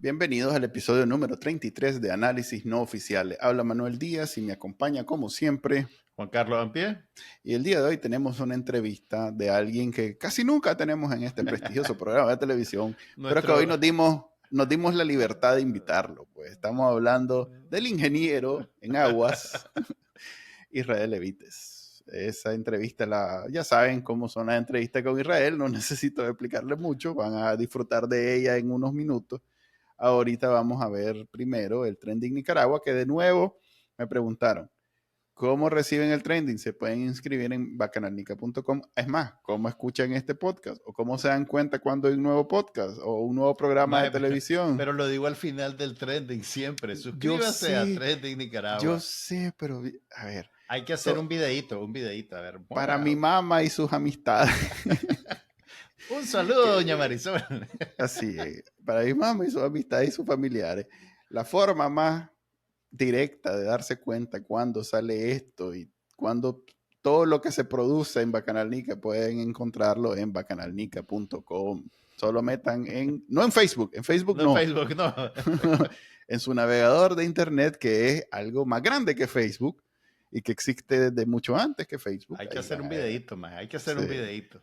Bienvenidos al episodio número 33 de Análisis No Oficiales. Habla Manuel Díaz y me acompaña como siempre Juan Carlos Ampie. Y el día de hoy tenemos una entrevista de alguien que casi nunca tenemos en este prestigioso programa de televisión, pero que hoy nos dimos la libertad de invitarlo. Pues estamos hablando del ingeniero en aguas, Israel Levites. Esa entrevista, ya saben cómo son las entrevistas con Israel, no necesito explicarles mucho, van a disfrutar de ella en unos minutos. Ahorita vamos a ver primero el trending Nicaragua, que de nuevo me preguntaron, ¿cómo reciben el trending? Se pueden inscribir en bacanalnica.com. Es más, ¿cómo escuchan este podcast? ¿O cómo se dan cuenta cuando hay un nuevo podcast o un nuevo programa de televisión? Pero lo digo al final del trending siempre. Suscríbase a Trending Nicaragua. Yo sé, pero a ver. Hay que hacer un videíto. A ver. Para mi mamá y sus amistades. Un saludo, doña Marisol. Así es. Para mi mamá y sus amistades y sus familiares. La forma más directa de darse cuenta cuando sale esto y cuando todo lo que se produce en Bacanalnica pueden encontrarlo en bacanalnica.com. Solo metan no en Facebook no. En Facebook no. En su navegador de internet, que es algo más grande que Facebook y que existe desde mucho antes que Facebook. Hay que hacer un videíto, más. Hay que hacer un videíto.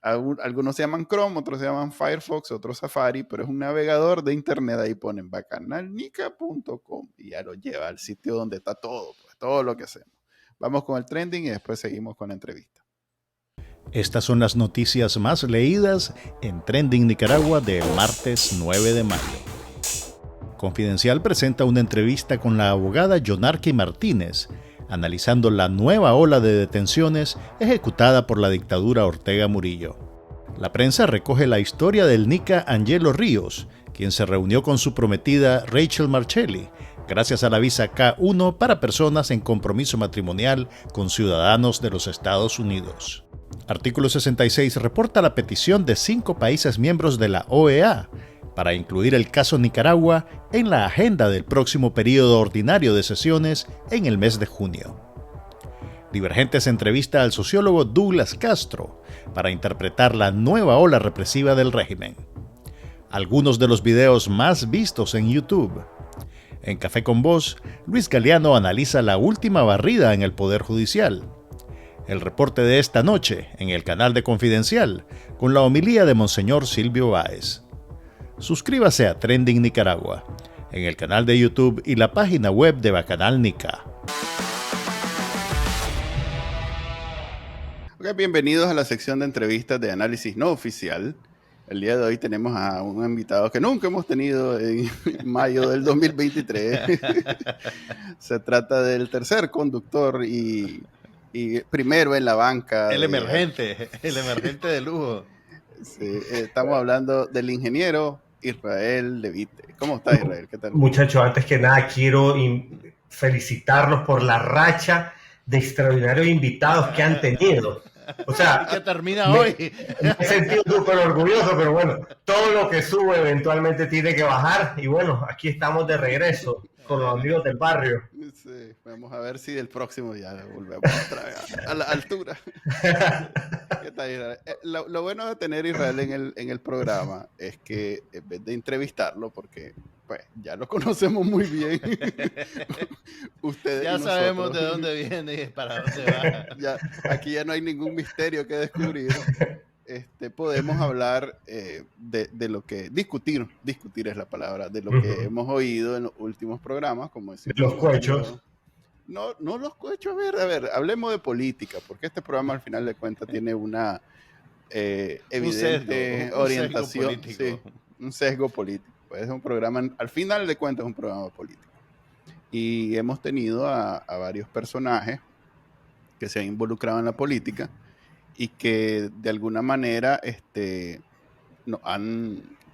Algunos se llaman Chrome, otros se llaman Firefox, otros Safari, pero es un navegador de internet. Ahí ponen bacanalnica.com y ya lo lleva al sitio donde está todo, pues, todo lo que hacemos. Vamos con el trending y después seguimos con la entrevista. Estas son las noticias más leídas en Trending Nicaragua del martes 9 de mayo. Confidencial presenta una entrevista con la abogada Yonarqui Martínez, analizando la nueva ola de detenciones ejecutada por la dictadura Ortega Murillo. La prensa recoge la historia del nica Angelo Ríos, quien se reunió con su prometida Rachel Marchelli, gracias a la visa K1 para personas en compromiso matrimonial con ciudadanos de los Estados Unidos. Artículo 66 reporta la petición de 5 países miembros de la OEA para incluir el caso Nicaragua en la agenda del próximo período ordinario de sesiones en el mes de junio. Divergentes entrevista al sociólogo Douglas Castro para interpretar la nueva ola represiva del régimen. Algunos de los videos más vistos en YouTube. En Café con Voz, Luis Galeano analiza la última barrida en el Poder Judicial. El reporte de esta noche en el canal de Confidencial con la homilía de Monseñor Silvio Báez. Suscríbase a Trending Nicaragua en el canal de YouTube y la página web de Bacanal Nica. Okay, bienvenidos a la sección de entrevistas de Análisis No Oficial. El día de hoy tenemos a un invitado que nunca hemos tenido en mayo del 2023. Se trata del tercer conductor y primero en la banca. El emergente de lujo. Sí, estamos hablando del ingeniero Israel Levites. ¿Cómo está, Israel? ¿Qué tal? Muchachos, antes que nada quiero felicitarlos por la racha de extraordinarios invitados que han tenido. O sea, y que termina hoy. Me he sentido súper orgulloso, pero bueno, todo lo que sube eventualmente tiene que bajar. Y bueno, aquí estamos de regreso con los amigos del barrio. Sí, vamos a ver si del próximo día volvemos otra vez a la altura. ¿Qué tal, Israel? Lo bueno de tener a Israel en el programa es que en vez de entrevistarlo, porque pues ya lo conocemos muy bien, ustedes ya sabemos de dónde viene y para dónde va. Aquí ya no hay ningún misterio que descubrir. Podemos hablar de lo que discutir es la palabra, de lo que hemos oído en los últimos programas, como decimos. Los cohechos. No los cohechos, a ver, hablemos de política, porque este programa al final de cuentas tiene una evidente orientación, un sesgo político. Pues es un programa, al final de cuentas es un programa político. Y hemos tenido a varios personajes que se han involucrado en la política y que de alguna manera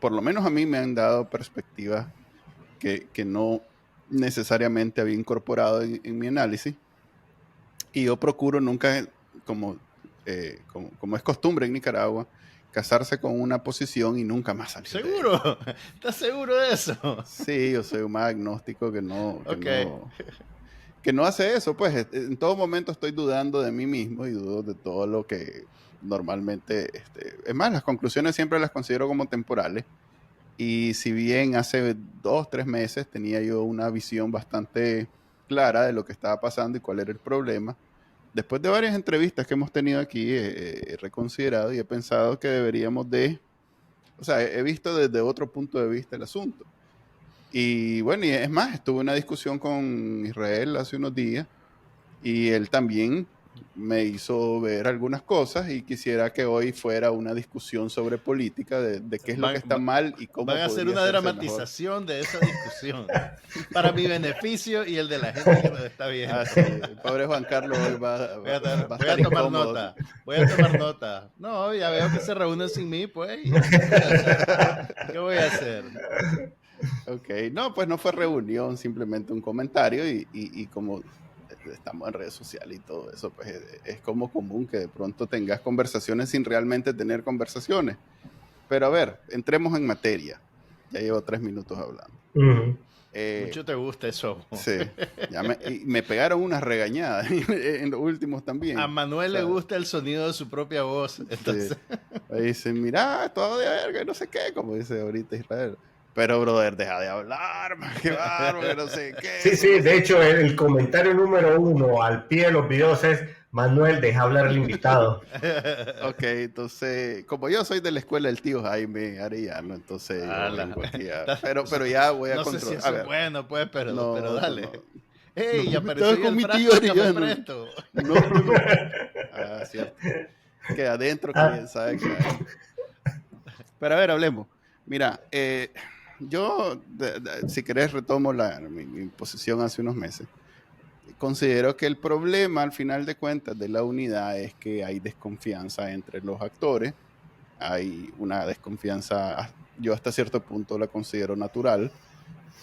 por lo menos a mí me han dado perspectivas que no necesariamente había incorporado en mi análisis, y yo procuro nunca, como es costumbre en Nicaragua, casarse con una posición y nunca más salir. ¿Seguro? ¿Estás seguro de eso? Sí, yo soy un más agnóstico que no hace eso. Pues en todo momento estoy dudando de mí mismo y dudo de todo lo que normalmente... es más, las conclusiones siempre las considero como temporales Y si bien hace 2-3 meses tenía yo una visión bastante clara de lo que estaba pasando y cuál era el problema, después de varias entrevistas que hemos tenido aquí, he reconsiderado y he pensado que deberíamos o sea, he visto desde otro punto de vista el asunto. Y bueno, y es más, estuve en una discusión con Israel hace unos días y él también me hizo ver algunas cosas y quisiera que hoy fuera una discusión sobre política de qué es lo que está mal y cómo van a hacer una dramatización de esa discusión para mi beneficio y el de la gente que nos está viendo. Sí. El pobre Juan Carlos hoy voy a tomar nota. Voy a tomar nota. No, ya veo que se reúnen sin mí, pues. ¿Qué voy a hacer? Ok, no, pues no fue reunión, simplemente un comentario y como estamos en redes sociales y todo eso, pues es como común que de pronto tengas conversaciones sin realmente tener conversaciones. Pero a ver, entremos en materia. Ya llevo 3 minutos hablando. Mucho te gusta eso. Sí, me pegaron unas regañadas en los últimos también. A Manuel le gusta el sonido de su propia voz. Entonces. Sí. Dicen, mira, todo de verga, no sé qué, como dice ahorita Israel. Pero, brother, deja de hablar, qué bárbaro, no sé qué. Sí, de hecho, el comentario número 1 al pie de los videos es: Manuel, deja hablar al invitado. Ok, entonces, como yo soy de la escuela del tío Jaime Arellano, entonces yo vengo aquí pero ya voy a controlar. No sé si eso es bueno, pues, pero dale. No. ¡Ey, ya apareció con el mi frasco tío de café Arellano. Presto! No. Cierto. Que adentro, quién sabe qué hay. Pero a ver, hablemos. Mira, yo, si querés, retomo mi posición hace unos meses. Considero que el problema, al final de cuentas, de la unidad es que hay desconfianza entre los actores. Hay una desconfianza, yo hasta cierto punto la considero natural,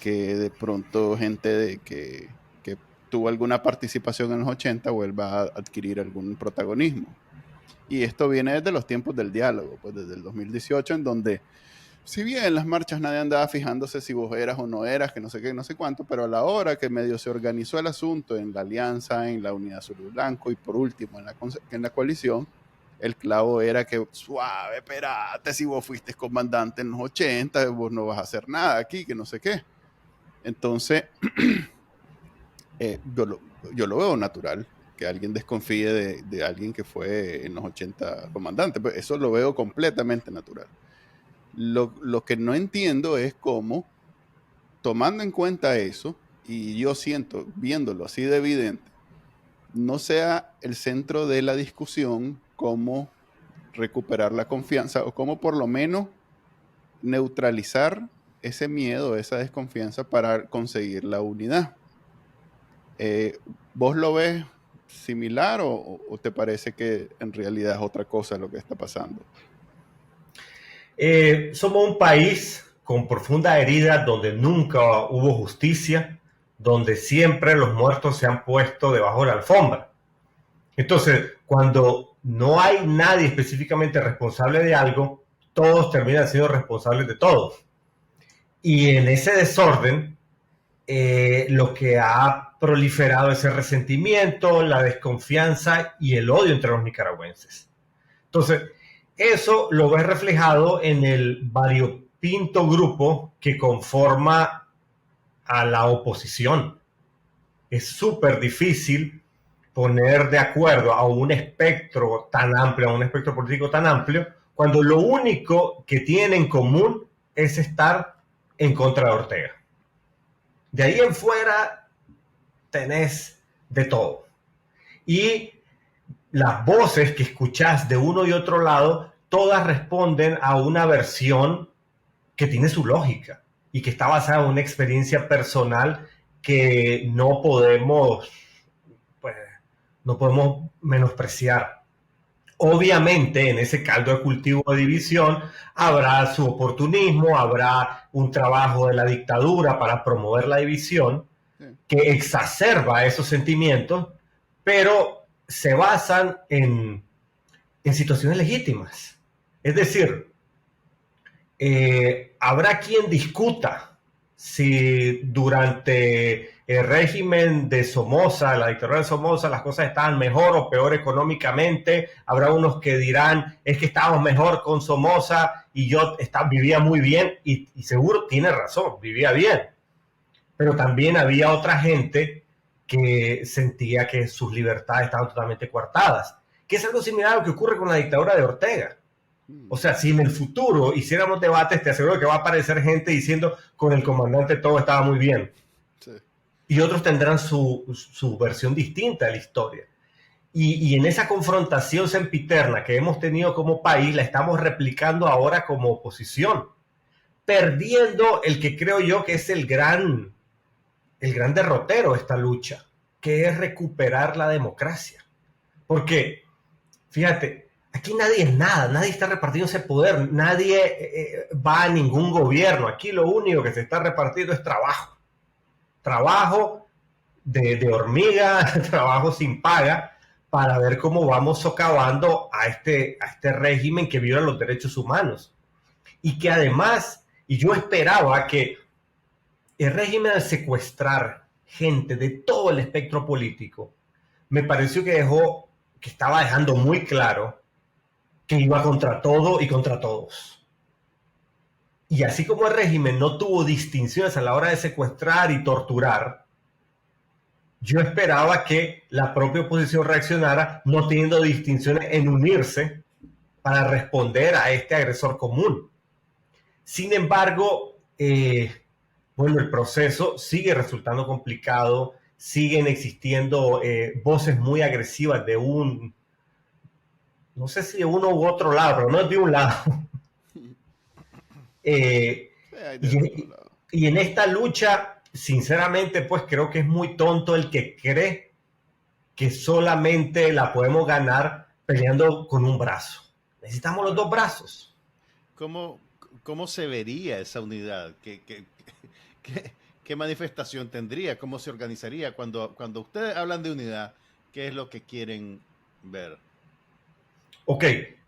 que de pronto gente que tuvo alguna participación en los 80 vuelva a adquirir algún protagonismo. Y esto viene desde los tiempos del diálogo, pues desde el 2018, en donde si bien en las marchas nadie andaba fijándose si vos eras o no eras, que no sé qué, no sé cuánto, pero a la hora que medio se organizó el asunto en la alianza, en la Unidad Azul y Blanco y por último en la coalición, el clavo era que suave, espérate, si vos fuiste comandante en los 80, vos no vas a hacer nada aquí, que no sé qué. Entonces, yo lo veo natural, que alguien desconfíe de alguien que fue en los 80 comandante, pues eso lo veo completamente natural. Lo que no entiendo es cómo, tomando en cuenta eso, y yo siento, viéndolo así de evidente, no sea el centro de la discusión cómo recuperar la confianza o cómo por lo menos neutralizar ese miedo, esa desconfianza para conseguir la unidad. ¿Vos lo ves similar o te parece que en realidad es otra cosa lo que está pasando? Somos un país con profunda herida donde nunca hubo justicia, donde siempre los muertos se han puesto debajo de la alfombra. Entonces, cuando no hay nadie específicamente responsable de algo, todos terminan siendo responsables de todo. Y en ese desorden, lo que ha proliferado es el resentimiento, la desconfianza y el odio entre los nicaragüenses. Entonces, eso lo ves reflejado en el variopinto grupo que conforma a la oposición. Es súper difícil poner de acuerdo a un espectro tan amplio, a un espectro político tan amplio, cuando lo único que tienen en común es estar en contra de Ortega. De ahí en fuera tenés de todo. Y las voces que escuchás de uno y otro lado, todas responden a una versión que tiene su lógica y que está basada en una experiencia personal que no podemos menospreciar. Obviamente, en ese caldo de cultivo de división habrá su oportunismo, habrá un trabajo de la dictadura para promover la división que exacerba esos sentimientos, pero se basan en situaciones legítimas. Es decir, habrá quien discuta si durante el régimen de Somoza, la dictadura de Somoza, las cosas estaban mejor o peor económicamente. Habrá unos que dirán, es que estábamos mejor con Somoza y yo vivía muy bien, y seguro tiene razón, vivía bien. Pero también había otra gente que sentía que sus libertades estaban totalmente coartadas, que es algo similar a lo que ocurre con la dictadura de Ortega. O sea, si en el futuro hiciéramos debates, te aseguro que va a aparecer gente diciendo, con el comandante todo estaba muy bien. Sí. Y otros tendrán su versión distinta de la historia. Y en esa confrontación sempiterna que hemos tenido como país, la estamos replicando ahora como oposición, perdiendo el que creo yo que es el gran derrotero de esta lucha, que es recuperar la democracia. Porque, fíjate, aquí nadie es nada, nadie está repartiendo ese poder, nadie va a ningún gobierno. Aquí lo único que se está repartiendo es trabajo. Trabajo de hormiga, trabajo sin paga, para ver cómo vamos socavando a este régimen que viola los derechos humanos. Y que además, y yo esperaba que el régimen, al secuestrar gente de todo el espectro político, me pareció que estaba dejando muy claro que iba contra todo y contra todos. Y así como el régimen no tuvo distinciones a la hora de secuestrar y torturar, yo esperaba que la propia oposición reaccionara no teniendo distinciones en unirse para responder a este agresor común. Sin embargo, bueno, el proceso sigue resultando complicado, siguen existiendo voces muy agresivas de no sé si de uno u otro lado, pero no es de un lado. Y en esta lucha, sinceramente, pues creo que es muy tonto el que cree que solamente la podemos ganar peleando con un brazo. Necesitamos los dos brazos. ¿Cómo se vería esa unidad? ¿Qué manifestación tendría? ¿Cómo se organizaría? Cuando ustedes hablan de unidad, ¿qué es lo que quieren ver? Ok,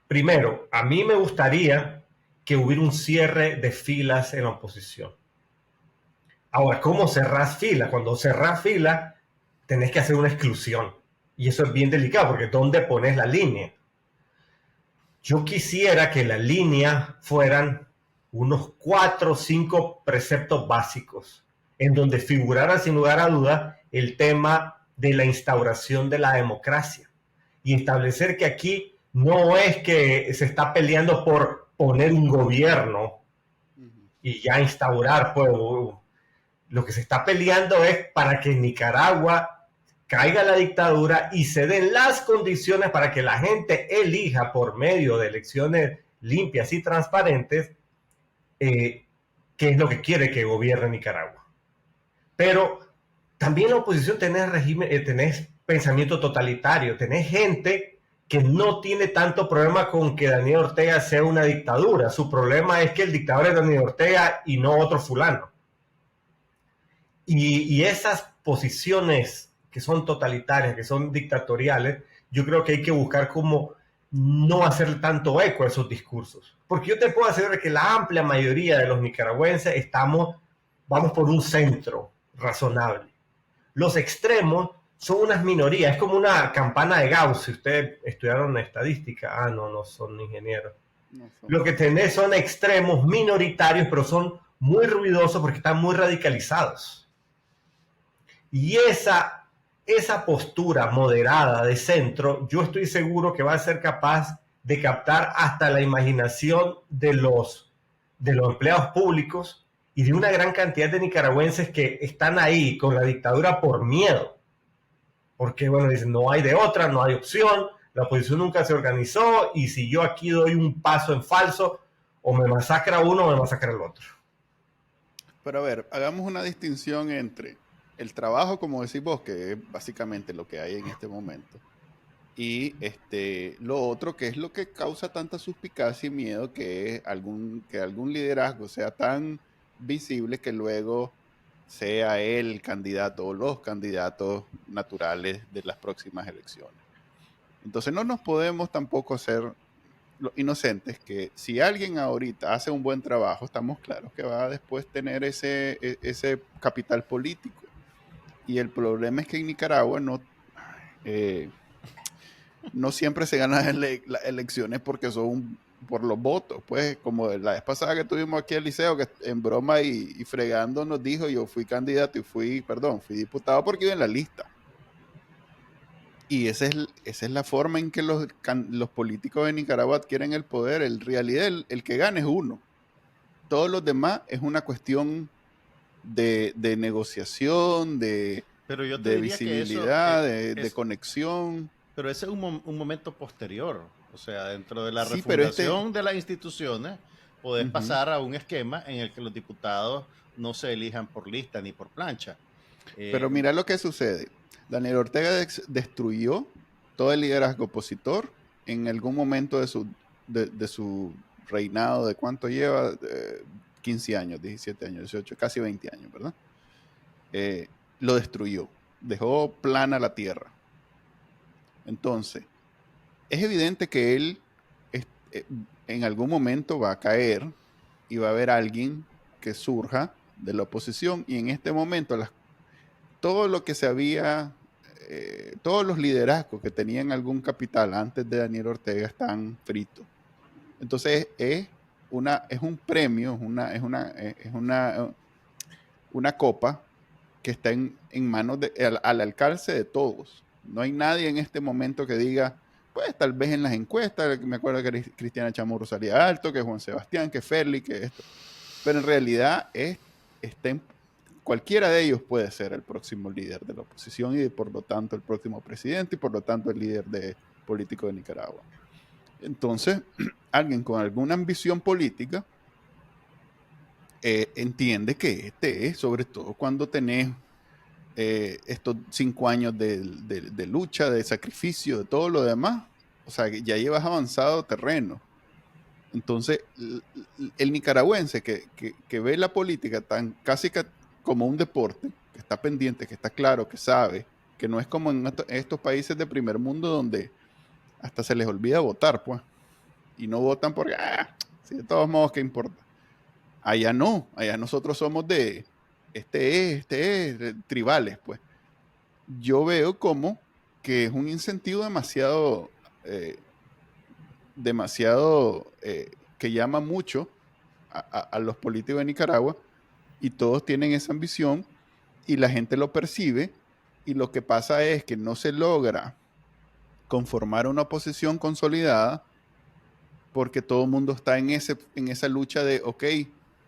primero, a mí me gustaría que hubiera un cierre de filas en la oposición. Ahora, ¿cómo cerrás filas? Cuando cerrás filas, tenés que hacer una exclusión. Y eso es bien delicado, porque ¿dónde pones la línea? Yo quisiera que la línea fueran unos 4 o 5 preceptos básicos, en donde figurara sin lugar a duda el tema de la instauración de la democracia. Y establecer que aquí no es que se está peleando por poner un gobierno y ya instaurar, pues, lo que se está peleando es para que en Nicaragua caiga la dictadura y se den las condiciones para que la gente elija por medio de elecciones limpias y transparentes qué es lo que quiere que gobierne Nicaragua. Pero también la oposición tenés pensamiento totalitario, tenés gente que no tiene tanto problema con que Daniel Ortega sea una dictadura. Su problema es que el dictador es Daniel Ortega y no otro fulano. Y esas posiciones que son totalitarias, que son dictatoriales, yo creo que hay que buscar cómo no hacer tanto eco a esos discursos. Porque yo te puedo asegurar que la amplia mayoría de los nicaragüenses vamos por un centro razonable. Los extremos son unas minorías, es como una campana de Gauss. Si ustedes estudiaron estadística, no son ingenieros. No son. Lo que tenés son extremos minoritarios, pero son muy ruidosos porque están muy radicalizados. Y esa postura moderada de centro, yo estoy seguro que va a ser capaz de captar hasta la imaginación de los empleados públicos y de una gran cantidad de nicaragüenses que están ahí con la dictadura por miedo. Porque, bueno, dicen, no hay de otra, no hay opción, la oposición nunca se organizó y si yo aquí doy un paso en falso, o me masacra uno o me masacra el otro. Pero a ver, hagamos una distinción entre el trabajo, como decís vos, que es básicamente lo que hay en este momento, y lo otro, que es lo que causa tanta suspicacia y miedo, que es que algún liderazgo sea tan visible que luego sea el candidato o los candidatos naturales de las próximas elecciones. Entonces no nos podemos tampoco hacer los inocentes, que si alguien ahorita hace un buen trabajo, estamos claros que va a después tener ese capital político. Y el problema es que en Nicaragua no siempre se ganan las elecciones porque son por los votos. Pues como la vez pasada que tuvimos aquí el liceo, que en broma y fregando nos dijo, yo fui candidato y fui diputado porque iba en la lista. Y esa es la forma en que los políticos de Nicaragua adquieren el poder. En realidad el que gana es uno. Todos los demás es una cuestión de negociación, de visibilidad, de conexión. Pero ese es un momento posterior. O sea, dentro de la refundación de las instituciones, podés pasar a un esquema en el que los diputados no se elijan por lista ni por plancha. Pero mira lo que sucede. Daniel Ortega destruyó todo el liderazgo opositor en algún momento de su reinado. ¿De cuánto lleva? 15 años, 17 años, 18, casi 20 años, ¿verdad? Lo destruyó. Dejó plana la tierra. Entonces, es evidente que él en algún momento va a caer y va a haber alguien que surja de la oposición, y en este momento todo lo que se había, todos los liderazgos que tenían algún capital antes de Daniel Ortega están fritos. Entonces es un premio, es una copa que está en manos al alcance de todos. No hay nadie en este momento que diga, pues tal vez en las encuestas, me acuerdo que Cristiana Chamorro salía alto, que Juan Sebastián, que Ferli, que esto. Pero en realidad cualquiera de ellos puede ser el próximo líder de la oposición y por lo tanto el próximo presidente y por lo tanto el líder político de Nicaragua. Entonces, alguien con alguna ambición política entiende que es, sobre todo cuando tenés estos 5 años de lucha, de sacrificio, de todo lo demás, o sea, que ya llevas avanzado terreno. Entonces, el nicaragüense que ve la política tan casi como un deporte, que está pendiente, que está claro, que sabe, que no es como en estos países de primer mundo donde hasta se les olvida votar, pues, y no votan porque, sí, de todos modos, ¿qué importa? Allá no, allá nosotros somos de tribales, pues. Yo veo como que es un incentivo demasiado que llama mucho a los políticos de Nicaragua, y todos tienen esa ambición y la gente lo percibe, y lo que pasa es que no se logra conformar una oposición consolidada porque todo el mundo está en esa lucha de, ok,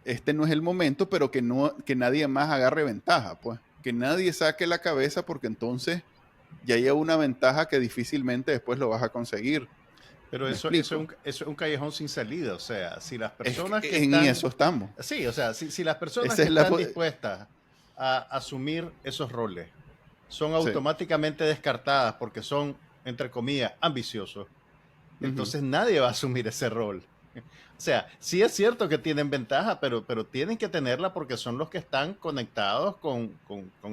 este no es el momento, pero que nadie más agarre ventaja, pues. Que nadie saque la cabeza, porque entonces ya hay una ventaja que difícilmente después lo vas a conseguir. Pero eso es un callejón sin salida. O sea, si las personas que en eso estamos. Sí, o sea, si las personas que están dispuestas a asumir esos roles son automáticamente descartadas porque son, entre comillas, ambiciosos, entonces nadie va a asumir ese rol. O sea, sí es cierto que tienen ventaja, pero tienen que tenerla porque son los que están conectados con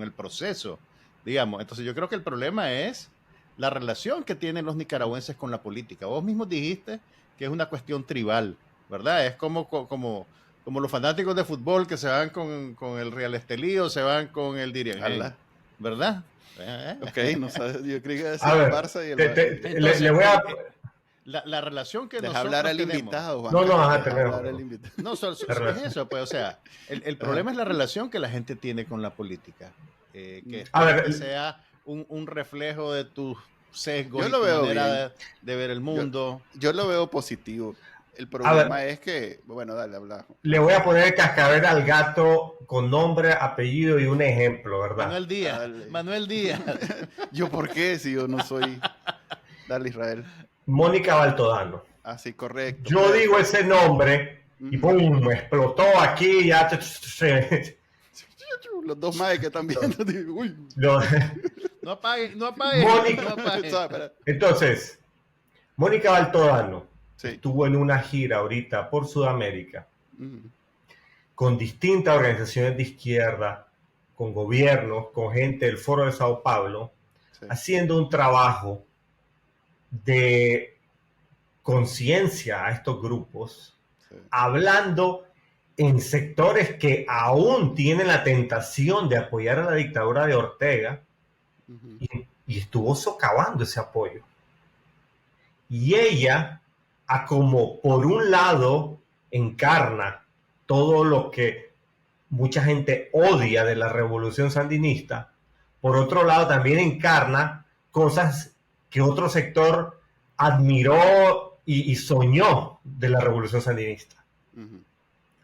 el proceso, digamos. Entonces yo creo que el problema es la relación que tienen los nicaragüenses con la política. Vos mismo dijiste que es una cuestión tribal, ¿verdad? Es como los fanáticos de fútbol que se van con el Real Estelí o se van con el Dirigen, ¿verdad? Ok, no sabes, yo creo que es el Barça y el Barça. Entonces, le voy a... La relación que deja nosotros hablar al tenemos. invitado, Juan. No, solo es eso, pues, o sea, el problema es la relación que la gente tiene con la política. Que sea un reflejo de tus sesgos y tu manera de ver el mundo. Yo lo veo positivo. El problema es que, bueno, dale, habla. Le voy a poner cascabel al gato con nombre, apellido y un ejemplo, ¿verdad? Manuel Díaz. ¿Yo por qué? Si yo no soy... Dale, Israel. Mónica Baltodano. Así, correcto. Yo digo ese nombre y ¡pum! Explotó aquí. Ya los dos más que están viendo. Uy. No apague. Entonces, Mónica Baltodano estuvo en una gira ahorita por Sudamérica con distintas organizaciones de izquierda, con gobiernos, con gente del Foro de Sao Paulo, haciendo un trabajo de conciencia a estos grupos, hablando en sectores que aún tienen la tentación de apoyar a la dictadura de Ortega, y estuvo socavando ese apoyo. Y ella, a como por un lado encarna todo lo que mucha gente odia de la revolución sandinista, por otro lado también encarna cosas que otro sector admiró y soñó de la revolución sandinista.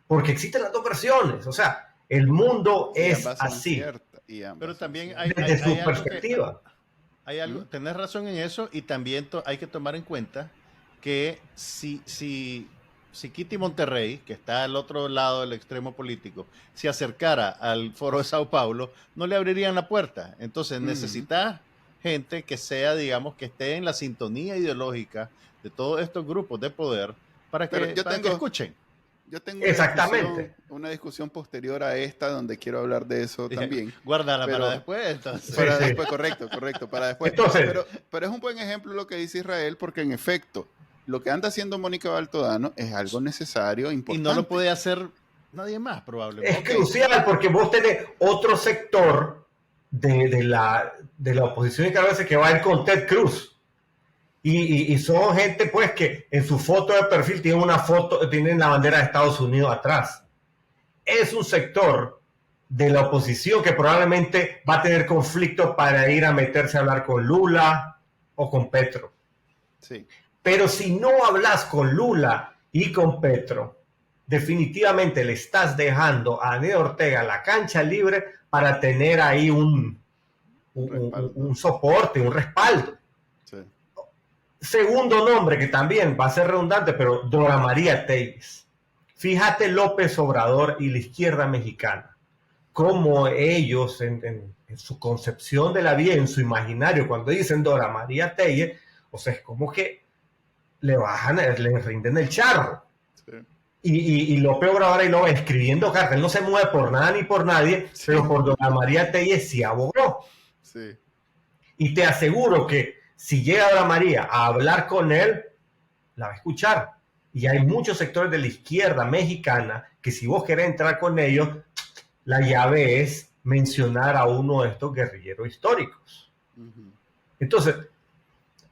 Porque existen las dos versiones, o sea, el mundo es así. Pero también desde su perspectiva. Hay algo, tenés razón en eso, y también hay que tomar en cuenta que si Kitty Monterrey, que está al otro lado del extremo político, se acercara al Foro de Sao Paulo, no le abrirían la puerta. Entonces necesitas gente que sea, digamos, que esté en la sintonía ideológica de todos estos grupos de poder para que escuchen. Yo tengo exactamente una discusión posterior a esta donde quiero hablar de eso también. Guárdala para después, entonces. Para después, correcto, para después. Entonces, pero es un buen ejemplo lo que dice Israel, porque en efecto, lo que anda haciendo Mónica Baltodano es algo necesario, importante. Y no lo puede hacer nadie más, probablemente. Es crucial, porque vos tenés otro sector de la oposición nicaragüense que va a ir con Ted Cruz. Y son gente, pues, que en su foto de perfil tienen la bandera de Estados Unidos atrás. Es un sector de la oposición que probablemente va a tener conflicto para ir a meterse a hablar con Lula o con Petro. Sí. Pero si no hablas con Lula y con Petro, definitivamente le estás dejando a Daniel Ortega la cancha libre para tener ahí un soporte, un respaldo. Sí. Segundo nombre, que también va a ser redundante, pero Dora María Telles. Fíjate López Obrador y la izquierda mexicana, cómo ellos en su concepción de la vida, en su imaginario, cuando dicen Dora María Telles, o sea, es como que le rinden el charro. Sí. Y López Obrador ahí lo va escribiendo cartas. Él no se mueve por nada ni por nadie, sí, pero por Dora María Telles sí abogó. Sí. Y te aseguro que si llega Dora María a hablar con él, la va a escuchar. Y hay muchos sectores de la izquierda mexicana que si vos querés entrar con ellos, la llave es mencionar a uno de estos guerrilleros históricos. Entonces,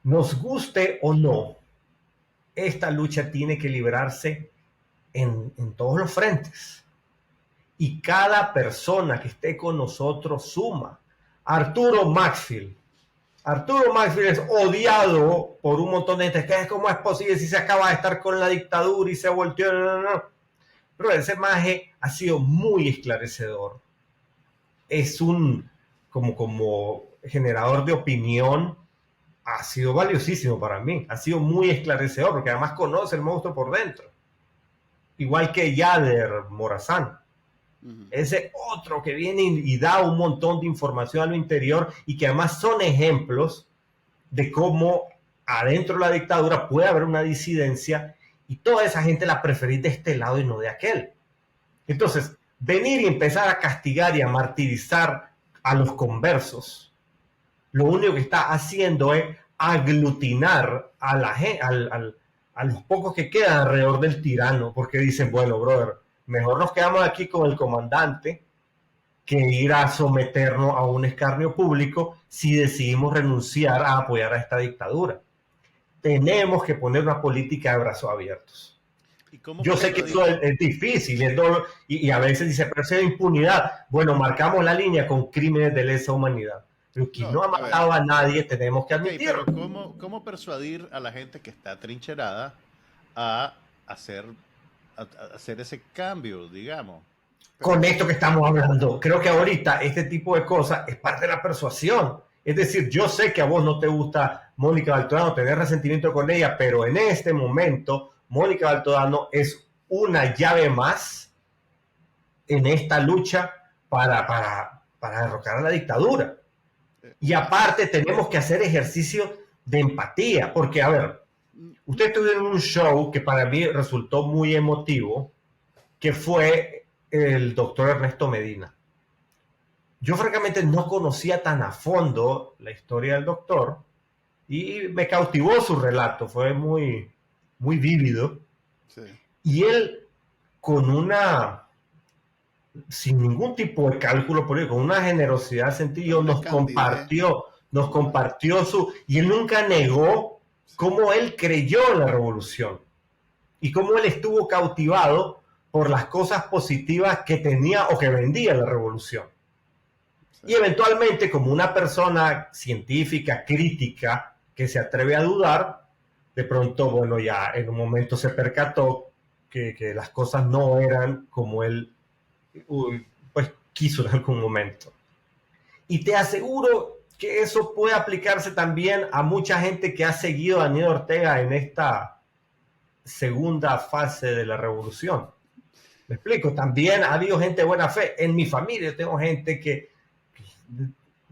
nos guste o no, esta lucha tiene que librarse en todos los frentes. Y cada persona que esté con nosotros suma. Arturo Maxfield es odiado por un montón de gente. ¿Cómo es posible si se acaba de estar con la dictadura y se volteó? No. Pero ese maje ha sido muy esclarecedor. Es un, como generador de opinión, ha sido valiosísimo para mí. Ha sido muy esclarecedor porque además conoce el monstruo por dentro. Igual que Yader Morazán. Ese otro que viene y da un montón de información a lo interior y que además son ejemplos de cómo adentro de la dictadura puede haber una disidencia y toda esa gente la preferís de este lado y no de aquel. Entonces, venir y empezar a castigar y a martirizar a los conversos, lo único que está haciendo es aglutinar a los pocos que quedan alrededor del tirano, porque dicen, bueno, brother, mejor nos quedamos aquí con el comandante que ir a someternos a un escarnio público si decidimos renunciar a apoyar a esta dictadura. Tenemos que poner una política de brazos abiertos. Yo sé que eso es difícil y a veces dice, pero es impunidad. Bueno, marcamos la línea con crímenes de lesa humanidad. Pero quien no ha matado a nadie, tenemos que admitirlo. Pero ¿cómo persuadir a la gente que está trincherada a hacer ese cambio, digamos? Con esto que estamos hablando, creo que ahorita este tipo de cosas es parte de la persuasión. Es decir, yo sé que a vos no te gusta Mónica Baltodano, tenés resentimiento con ella, pero en este momento Mónica Baltodano es una llave más en esta lucha para derrocar a la dictadura. Y aparte tenemos que hacer ejercicio de empatía, porque a ver, ustedes tuvieron un show que para mí resultó muy emotivo, que fue el doctor Ernesto Medina. Yo francamente no conocía tan a fondo la historia del doctor y me cautivó su relato, fue muy, muy vívido. Sí. Y él sin ningún tipo de cálculo político, con una generosidad sentido, nos compartió y él nunca negó cómo él creyó en la revolución y cómo él estuvo cautivado por las cosas positivas que tenía o que vendía la revolución. Y eventualmente, como una persona científica, crítica, que se atreve a dudar, de pronto, bueno, ya en un momento se percató que las cosas no eran como él pues quiso en algún momento. Y te aseguro que eso puede aplicarse también a mucha gente que ha seguido a Daniel Ortega en esta segunda fase de la revolución. Me explico, también ha habido gente de buena fe. En mi familia tengo gente que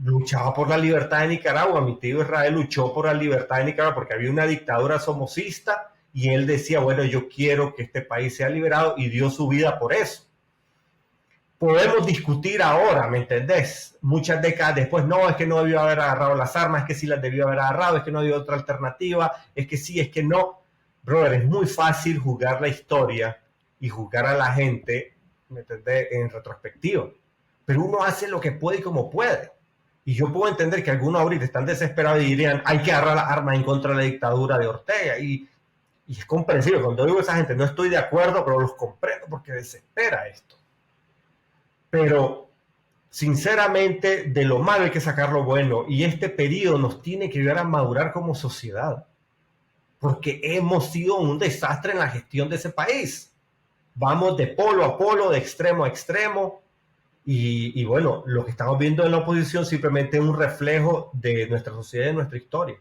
luchaba por la libertad de Nicaragua. Mi tío Israel luchó por la libertad de Nicaragua porque había una dictadura somocista y él decía, bueno, yo quiero que este país sea liberado, y dio su vida por eso. Podemos discutir ahora, ¿me entendés? Muchas décadas después, no, es que no debió haber agarrado las armas, es que sí las debió haber agarrado, es que no había otra alternativa, es que sí, es que no. Brother, es muy fácil juzgar la historia y juzgar a la gente, ¿me entendés?, en retrospectiva. Pero uno hace lo que puede y como puede. Y yo puedo entender que algunos ahorita están desesperados y dirían, hay que agarrar las armas en contra de la dictadura de Ortega. Y es comprensible. Cuando digo a esa gente, no estoy de acuerdo, pero los comprendo porque desespera esto. Pero, sinceramente, de lo malo hay que sacar lo bueno. Y este periodo nos tiene que ayudar a madurar como sociedad. Porque hemos sido un desastre en la gestión de ese país. Vamos de polo a polo, de extremo a extremo. Y bueno, lo que estamos viendo en la oposición simplemente es un reflejo de nuestra sociedad y de nuestra historia.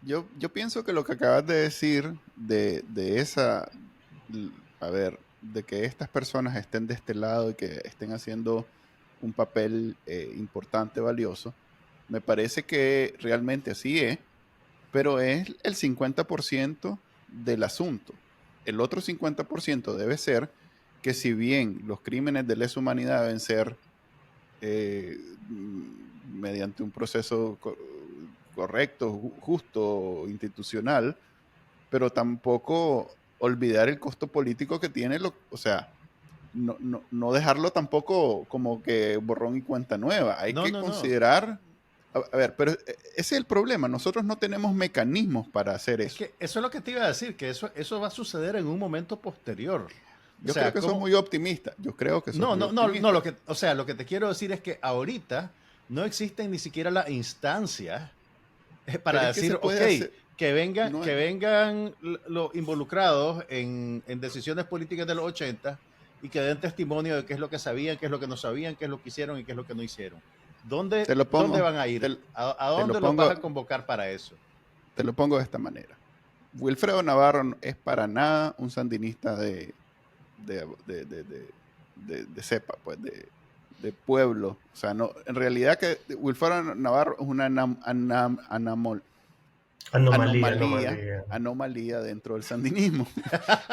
Yo pienso que lo que acabas de decir de que estas personas estén de este lado y que estén haciendo un papel importante, valioso, me parece que realmente así es, pero es el 50% del asunto. El otro 50% debe ser que, si bien los crímenes de lesa humanidad deben ser mediante un proceso correcto, justo, institucional, pero tampoco olvidar el costo político que tiene, o sea, no dejarlo tampoco como que borrón y cuenta nueva. Hay que considerar... A ver, pero ese es el problema. Nosotros no tenemos mecanismos para hacer eso. Es que eso es lo que te iba a decir, que eso va a suceder en un momento posterior. Yo creo que sos muy optimista. Yo creo que sos muy optimista. Lo que te quiero decir es que ahorita no existen ni siquiera las instancias para decir, que vengan los involucrados en decisiones políticas de los 80 y que den testimonio de qué es lo que sabían, qué es lo que no sabían, qué es lo que hicieron y qué es lo que no hicieron. ¿Dónde van a ir? ¿A dónde los vas a convocar para eso? Te lo pongo de esta manera. Wilfredo Navarro no es para nada un sandinista de cepa, pues, de pueblo. O sea, no, en realidad que Wilfredo Navarro es una anomalía dentro del sandinismo.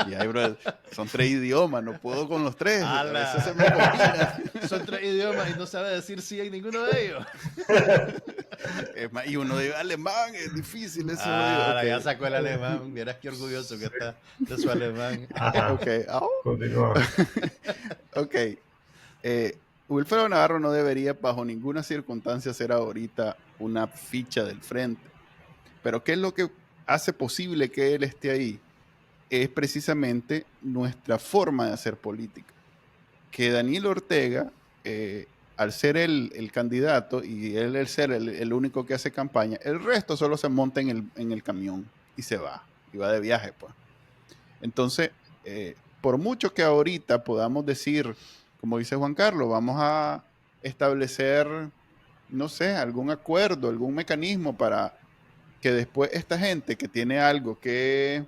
Y ahí, bro, son 3 idiomas, no puedo con los 3. A veces se me combina. Son 3 idiomas y no sabe decir sí en ninguno de ellos. Y uno de alemán, es difícil eso. Ya sacó el alemán. Vieras qué orgulloso que está de su alemán. Continúa. Wilfredo Navarro no debería bajo ninguna circunstancia ser ahorita una ficha del frente. Pero ¿qué es lo que hace posible que él esté ahí? Es precisamente nuestra forma de hacer política. Que Daniel Ortega, al ser el candidato y él el ser el único que hace campaña, el resto solo se monta en el camión y se va. Y va de viaje, pues. Entonces, por mucho que ahorita podamos decir, como dice Juan Carlos, vamos a establecer, no sé, algún acuerdo, algún mecanismo para que después esta gente que tiene algo que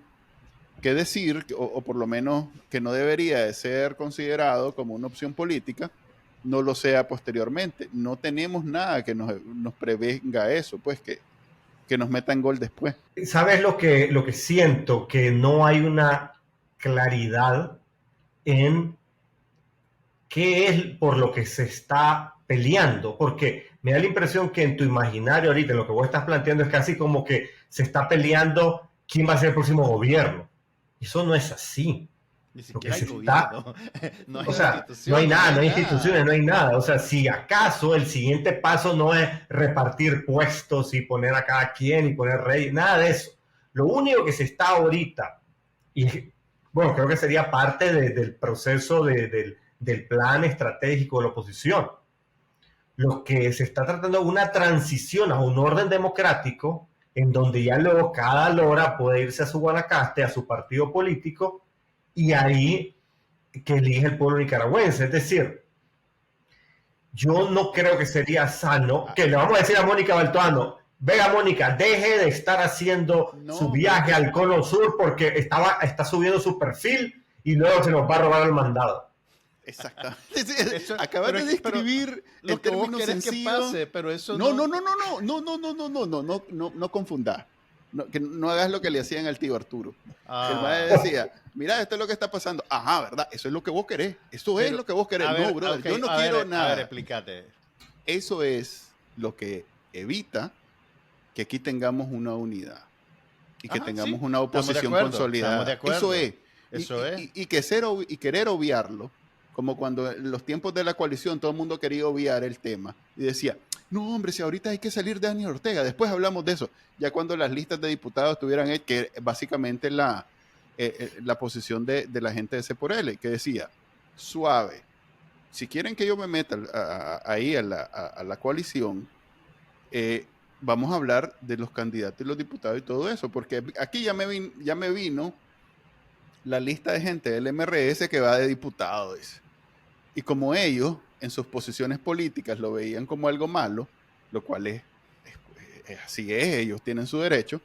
decir, o por lo menos que no debería de ser considerado como una opción política, no lo sea posteriormente. No tenemos nada que nos prevenga eso, pues que nos metan gol después. ¿Sabes lo que siento? Que no hay una claridad en qué es por lo que se está peleando, porque me da la impresión que en tu imaginario ahorita, en lo que vos estás planteando, es casi como que se está peleando quién va a ser el próximo gobierno. Eso no es así. Ni siquiera hay gobierno. No hay instituciones. No hay nada, no hay instituciones, no hay nada. O sea, si acaso el siguiente paso no es repartir puestos y poner a cada quien y poner rey, nada de eso. Lo único que se está ahorita, y bueno, creo que sería parte del proceso del plan estratégico de la oposición. Lo que se está tratando es una transición a un orden democrático en donde ya luego cada lora puede irse a su Guanacaste, a su partido político, y ahí que elige el pueblo nicaragüense. Es decir, yo no creo que sería sano que le vamos a decir a Mónica Baltoano, venga Mónica, deje de estar haciendo su viaje al Cono Sur porque está subiendo su perfil y luego se nos va a robar el mandado. Exactamente. Acabas de describir lo que vos querés que pase, pero eso no confundás. Que no hagas lo que le hacían al tío Arturo. El maestro decía, mira, esto es lo que está pasando. Ajá, ¿verdad? Eso es lo que vos querés. Eso es lo que vos querés. No, brother, okay, yo no quiero nada. A ver, explícate. Eso es lo que evita que aquí tengamos una unidad y que tengamos una oposición consolidada. Eso es. Y querer obviarlo, como cuando en los tiempos de la coalición todo el mundo quería obviar el tema y decía, no hombre, si ahorita hay que salir de Daniel Ortega, después hablamos de eso, ya cuando las listas de diputados tuvieran que básicamente la posición de la gente de C por L, que decía, suave, si quieren que yo me meta ahí a la coalición, vamos a hablar de los candidatos y los diputados y todo eso, porque aquí ya me vino la lista de gente del MRS que va de diputado, dice. Y como ellos, en sus posiciones políticas, lo veían como algo malo, lo cual es así es, ellos tienen su derecho,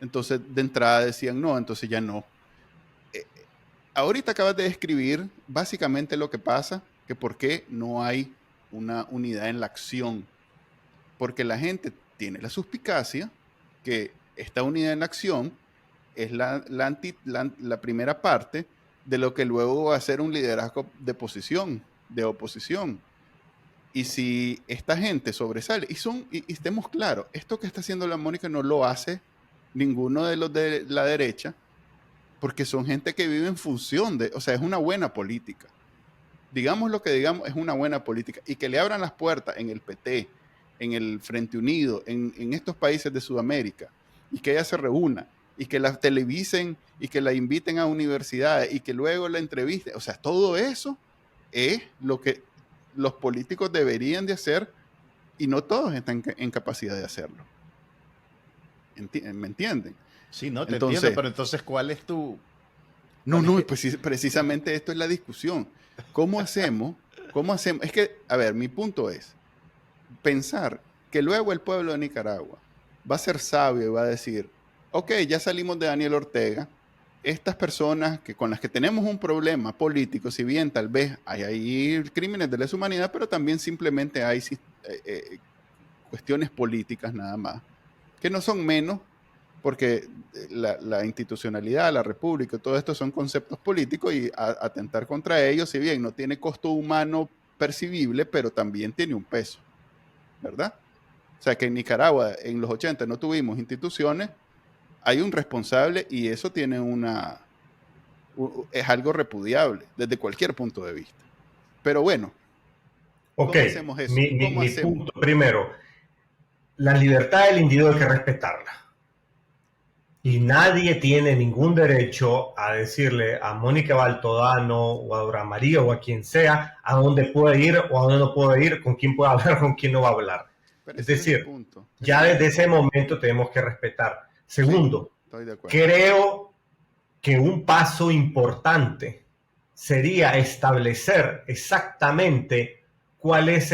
entonces de entrada decían no, entonces ya no. Ahorita acabas de describir básicamente lo que pasa, que por qué no hay una unidad en la acción, porque la gente tiene la suspicacia que esta unidad en la acción es la primera parte de lo que luego va a ser un liderazgo de oposición. Y si esta gente sobresale, y estemos claros, esto que está haciendo la Mónica no lo hace ninguno de los de la derecha, porque son gente que vive en función o sea, es una buena política. Digamos lo que digamos, es una buena política. Y que le abran las puertas en el PT, en el Frente Unido, en estos países de Sudamérica, y que ella se reúna, y que la televisen, y que la inviten a universidades, y que luego la entrevisten. O sea, todo eso es lo que los políticos deberían de hacer, y no todos están en capacidad de hacerlo. ¿Me entienden? Sí, no, te entiendo, pero entonces, ¿cuál es tu...? Pues precisamente esto es la discusión. ¿Cómo hacemos? Es que, a ver, mi punto es pensar que luego el pueblo de Nicaragua va a ser sabio y va a decir, ok, ya salimos de Daniel Ortega, estas personas con las que tenemos un problema político, si bien tal vez hay crímenes de lesa humanidad, pero también simplemente hay cuestiones políticas nada más, que no son menos, porque la institucionalidad, la república, todo esto son conceptos políticos y atentar contra ellos, si bien no tiene costo humano percibible, pero también tiene un peso, ¿verdad? O sea, que en Nicaragua en los 80 no tuvimos instituciones, hay un responsable y eso tiene es algo repudiable desde cualquier punto de vista. Pero bueno, ¿cómo hacemos eso? Mi punto primero, la libertad del individuo hay que respetarla. Y nadie tiene ningún derecho a decirle a Mónica Baltodano o a Dora María o a quien sea a dónde puede ir o a dónde no puede ir, con quién puede hablar, con quién no va a hablar. Pero es decir, ya desde ese momento tenemos que respetar. Segundo, creo que un paso importante sería establecer exactamente cuál es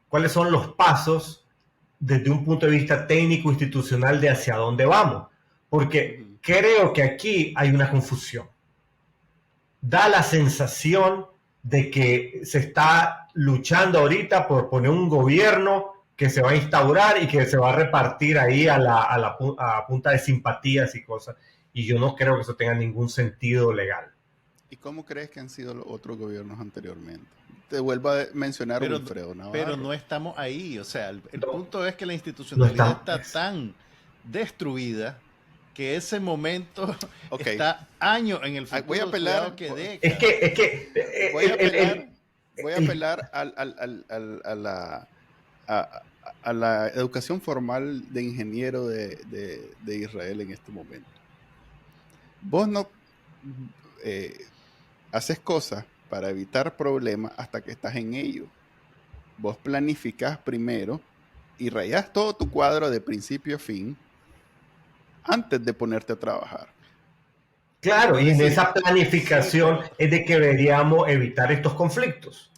cuáles son los pasos desde un punto de vista técnico institucional de hacia dónde vamos, porque creo que aquí hay una confusión. Da la sensación de que se está luchando ahorita por poner un gobierno que se va a instaurar y que se va a repartir ahí a punta de simpatías y cosas, y yo no creo que eso tenga ningún sentido legal. ¿Y cómo crees que han sido los otros gobiernos anteriormente? Te vuelvo a mencionar Wilfredo Navarro. Pero no estamos ahí, o sea, el punto es que la institucionalidad está tan destruida que ese momento está años en el futuro. Voy a apelar, voy a apelar a la educación formal de ingeniero de Israel en este momento. Vos no haces cosas para evitar problemas hasta que estás en ello. Vos planificás primero y rayás todo tu cuadro de principio a fin antes de ponerte a trabajar. Claro, y en esa planificación es de que deberíamos evitar estos conflictos.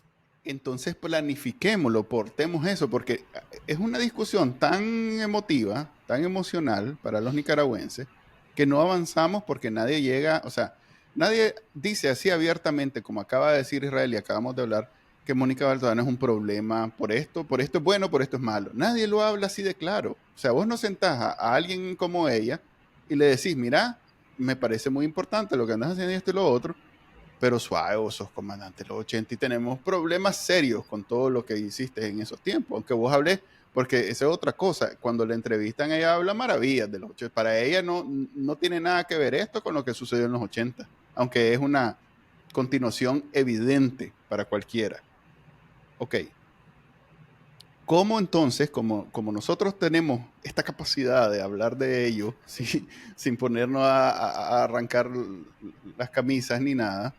Entonces planifiquémoslo, portemos eso, porque es una discusión tan emotiva, tan emocional para los nicaragüenses, que no avanzamos porque nadie llega, o sea, nadie dice así abiertamente, como acaba de decir Israel y acabamos de hablar, que Mónica Baltodano es un problema por esto es bueno, por esto es malo. Nadie lo habla así de claro. O sea, vos no sentás a alguien como ella y le decís, mira, me parece muy importante lo que andas haciendo y esto y lo otro, pero suave, vos sos comandante de los 80 y tenemos problemas serios con todo lo que hiciste en esos tiempos, aunque vos hablés, porque esa es otra cosa, cuando la entrevistan ella habla maravillas de los 80, para ella no tiene nada que ver esto con lo que sucedió en los 80, aunque es una continuación evidente para cualquiera. Ok, ¿cómo entonces, como nosotros tenemos esta capacidad de hablar de ello sin ponernos a arrancar las camisas ni nada,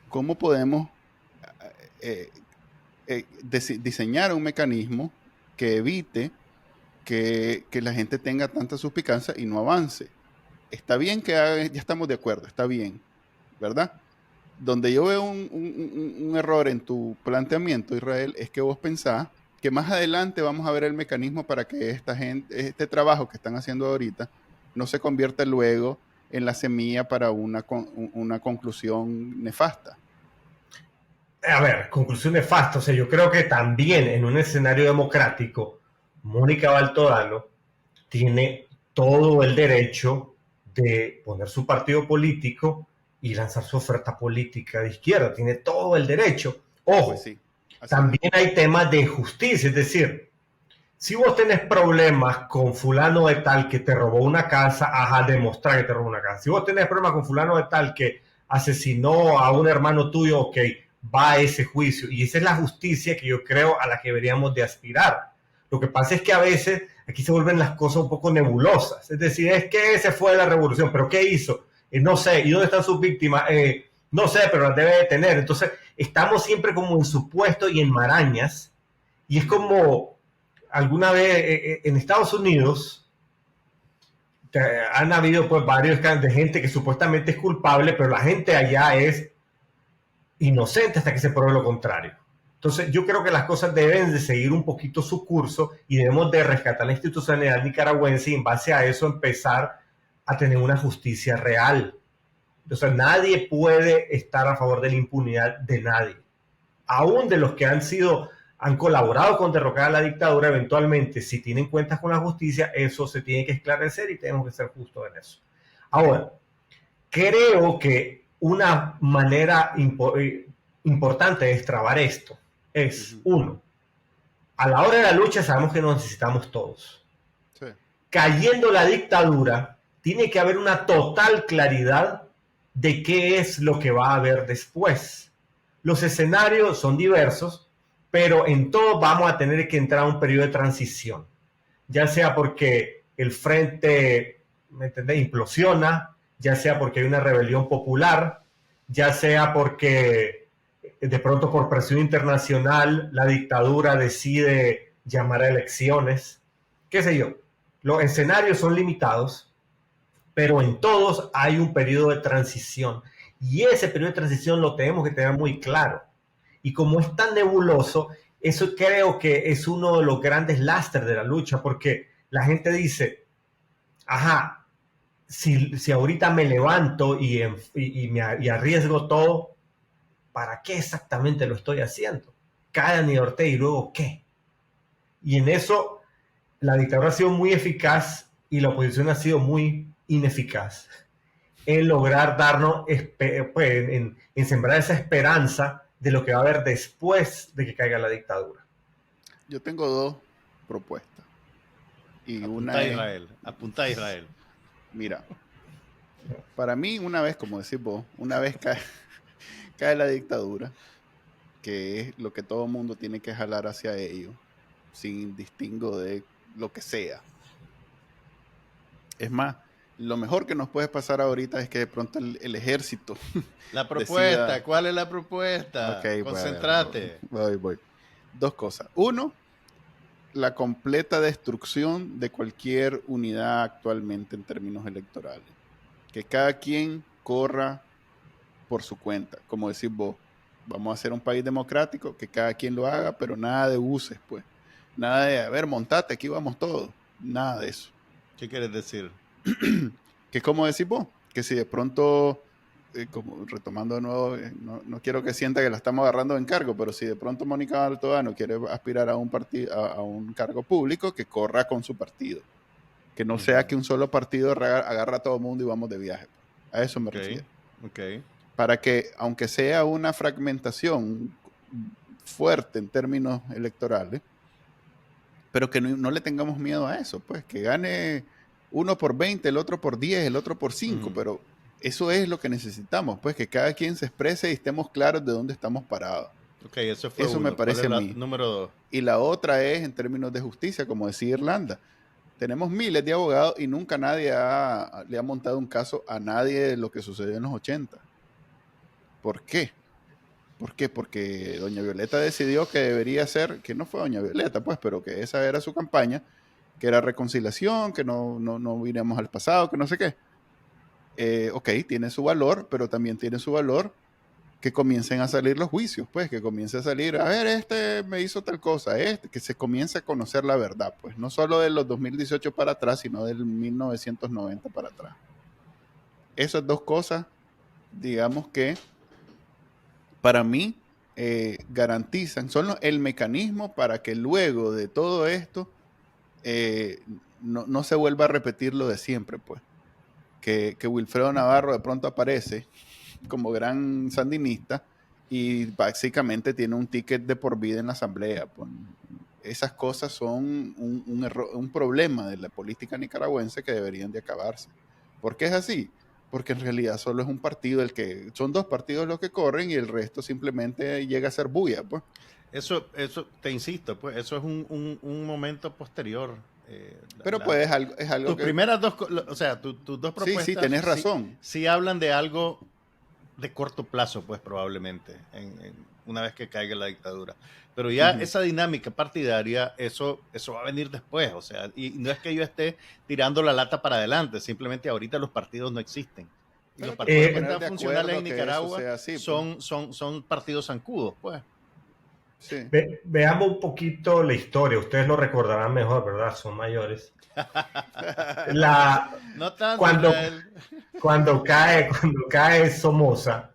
cómo podemos diseñar un mecanismo que evite que la gente tenga tanta suspicacia y no avance? Está bien que ya estamos de acuerdo, está bien, ¿verdad? Donde yo veo un error en tu planteamiento, Israel, es que vos pensás que más adelante vamos a ver el mecanismo para que esta gente, este trabajo que están haciendo ahorita, no se convierta luego en la semilla para una conclusión nefasta. A ver, conclusión nefasta. O sea, yo creo que también en un escenario democrático, Mónica Baltodano tiene todo el derecho de poner su partido político y lanzar su oferta política de izquierda. Tiene todo el derecho. Ojo, pues sí, también hay temas de justicia. Es decir, si vos tenés problemas con fulano de tal que te robó una casa, demostrar que te robó una casa. Si vos tenés problemas con fulano de tal que asesinó a un hermano tuyo, ok, va a ese juicio. Y esa es la justicia que yo creo a la que deberíamos de aspirar. Lo que pasa es que a veces aquí se vuelven las cosas un poco nebulosas. Es decir, es que ese fue la revolución, pero ¿qué hizo? No sé. ¿Y dónde están sus víctimas? No sé, pero las debe de tener. Entonces, estamos siempre como en supuestos y en marañas. Y es como alguna vez en Estados Unidos han habido pues varios casos de gente que supuestamente es culpable, pero la gente allá es inocente hasta que se pruebe lo contrario. Entonces, yo creo que las cosas deben de seguir un poquito su curso y debemos de rescatar la institucionalidad nicaragüense y en base a eso empezar a tener una justicia real. O sea, nadie puede estar a favor de la impunidad de nadie. Aún de los que han colaborado con derrocar a la dictadura, eventualmente, si tienen cuentas con la justicia, eso se tiene que esclarecer y tenemos que ser justos en eso. Ahora, creo que una manera importante de destrabar esto es, uno, a la hora de la lucha sabemos que nos necesitamos todos. Sí. Cayendo la dictadura, tiene que haber una total claridad de qué es lo que va a haber después. Los escenarios son diversos, pero en todo vamos a tener que entrar a un periodo de transición, ya sea porque el frente, ¿me entendés?, implosiona, ya sea porque hay una rebelión popular, ya sea porque de pronto por presión internacional la dictadura decide llamar a elecciones, qué sé yo. Los escenarios son limitados, pero en todos hay un periodo de transición y ese periodo de transición lo tenemos que tener muy claro. Y como es tan nebuloso, eso creo que es uno de los grandes lastres de la lucha, porque la gente dice, si ahorita me levanto y arriesgo todo, ¿para qué exactamente lo estoy haciendo? Cae Aníbal Ortega y luego ¿qué? Y en eso la dictadura ha sido muy eficaz y la oposición ha sido muy ineficaz en lograr darnos, en sembrar esa esperanza de lo que va a haber después de que caiga la dictadura. Yo tengo dos propuestas. Y apunta a Israel. Mira, para mí, una vez, como decís vos, una vez cae la dictadura, que es lo que todo mundo tiene que jalar hacia ello, sin distingo de lo que sea. Es más, lo mejor que nos puede pasar ahorita es que de pronto el ejército... La propuesta, decida... ¿Cuál es la propuesta? Okay, concéntrate. Voy. Dos cosas. Uno, la completa destrucción de cualquier unidad actualmente en términos electorales. Que cada quien corra por su cuenta. Como decís vos, vamos a ser un país democrático, que cada quien lo haga, pero nada de buses, pues. Nada de, a ver, montate, aquí vamos todos. Nada de eso. ¿Qué quieres decir? Que como decís vos, que si de pronto, como retomando de nuevo, no quiero que sienta que la estamos agarrando en cargo, pero si de pronto Mónica Baltodano quiere aspirar a un cargo público, que corra con su partido. Que no sea que un solo partido agarra a todo el mundo y vamos de viaje. A eso me refiero. Okay. Para que, aunque sea una fragmentación fuerte en términos electorales, pero que no le tengamos miedo a eso, pues, que gane uno por 20, el otro por 10, el otro por 5, pero eso es lo que necesitamos, pues, que cada quien se exprese y estemos claros de dónde estamos parados. Ok, eso me parece a mí. Número 2. Y la otra es en términos de justicia, como decía Irlanda. Tenemos miles de abogados y nunca nadie le ha montado un caso a nadie de lo que sucedió en los 80. ¿Por qué? ¿Por qué? Porque doña Violeta decidió que debería ser, que no fue doña Violeta, pues, pero que esa era su campaña, que era reconciliación, que no iremos al pasado, que no sé qué. Ok, tiene su valor, pero también tiene su valor que comiencen a salir los juicios, pues, que comience a salir, a ver, este me hizo tal cosa, que se comience a conocer la verdad, pues, no solo de los 2018 para atrás, sino del 1990 para atrás. Esas dos cosas, digamos que, para mí, garantizan, son el mecanismo para que luego de todo esto no se vuelva a repetir lo de siempre, pues. Que Wilfredo Navarro de pronto aparece como gran sandinista y básicamente tiene un ticket de por vida en la asamblea. Pues. Esas cosas son un problema de la política nicaragüense que deberían de acabarse. ¿Por qué es así? Porque en realidad solo es un partido son dos partidos los que corren y el resto simplemente llega a ser bulla, pues. Eso te insisto, pues eso es un momento posterior. Pero pues es algo tus que... primeras dos, o sea, tus dos propuestas... Sí, tenés razón. Sí hablan de algo de corto plazo, pues probablemente, una vez que caiga la dictadura. Pero ya esa dinámica partidaria, eso va a venir después, o sea, y no es que yo esté tirando la lata para adelante, simplemente ahorita los partidos no existen. Y los partidos que están funcionales en Nicaragua así, pues. son partidos zancudos, pues. Sí. Veamos un poquito la historia, ustedes lo recordarán mejor, ¿verdad? Son mayores. No tanto, cuando cae Somoza,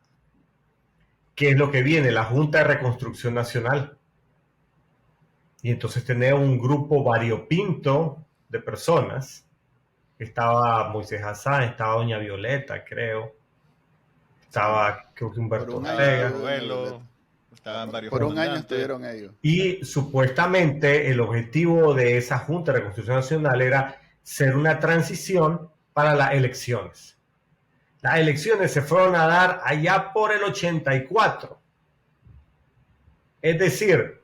¿qué es lo que viene? La Junta de Reconstrucción Nacional. Y entonces tenemos un grupo variopinto de personas. Estaba Moisés Hassan, estaba doña Violeta, creo. Estaba, creo que Humberto Ortega. Por un año estuvieron ellos. Y supuestamente el objetivo de esa Junta de Reconstrucción Nacional era ser una transición para las elecciones. Las elecciones se fueron a dar allá por el 84. Es decir,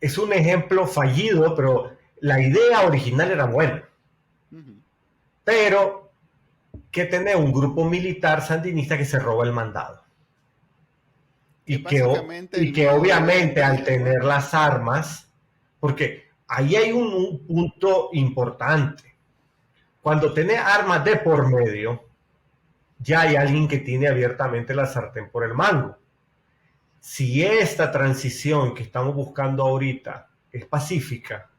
es un ejemplo fallido, pero la idea original era buena. Pero que tener un grupo militar sandinista que se roba el mandado. Y que obviamente al tener las armas, porque ahí hay un punto importante. Cuando tenés armas de por medio, ya hay alguien que tiene abiertamente la sartén por el mango. Si esta transición que estamos buscando ahorita es pacífica,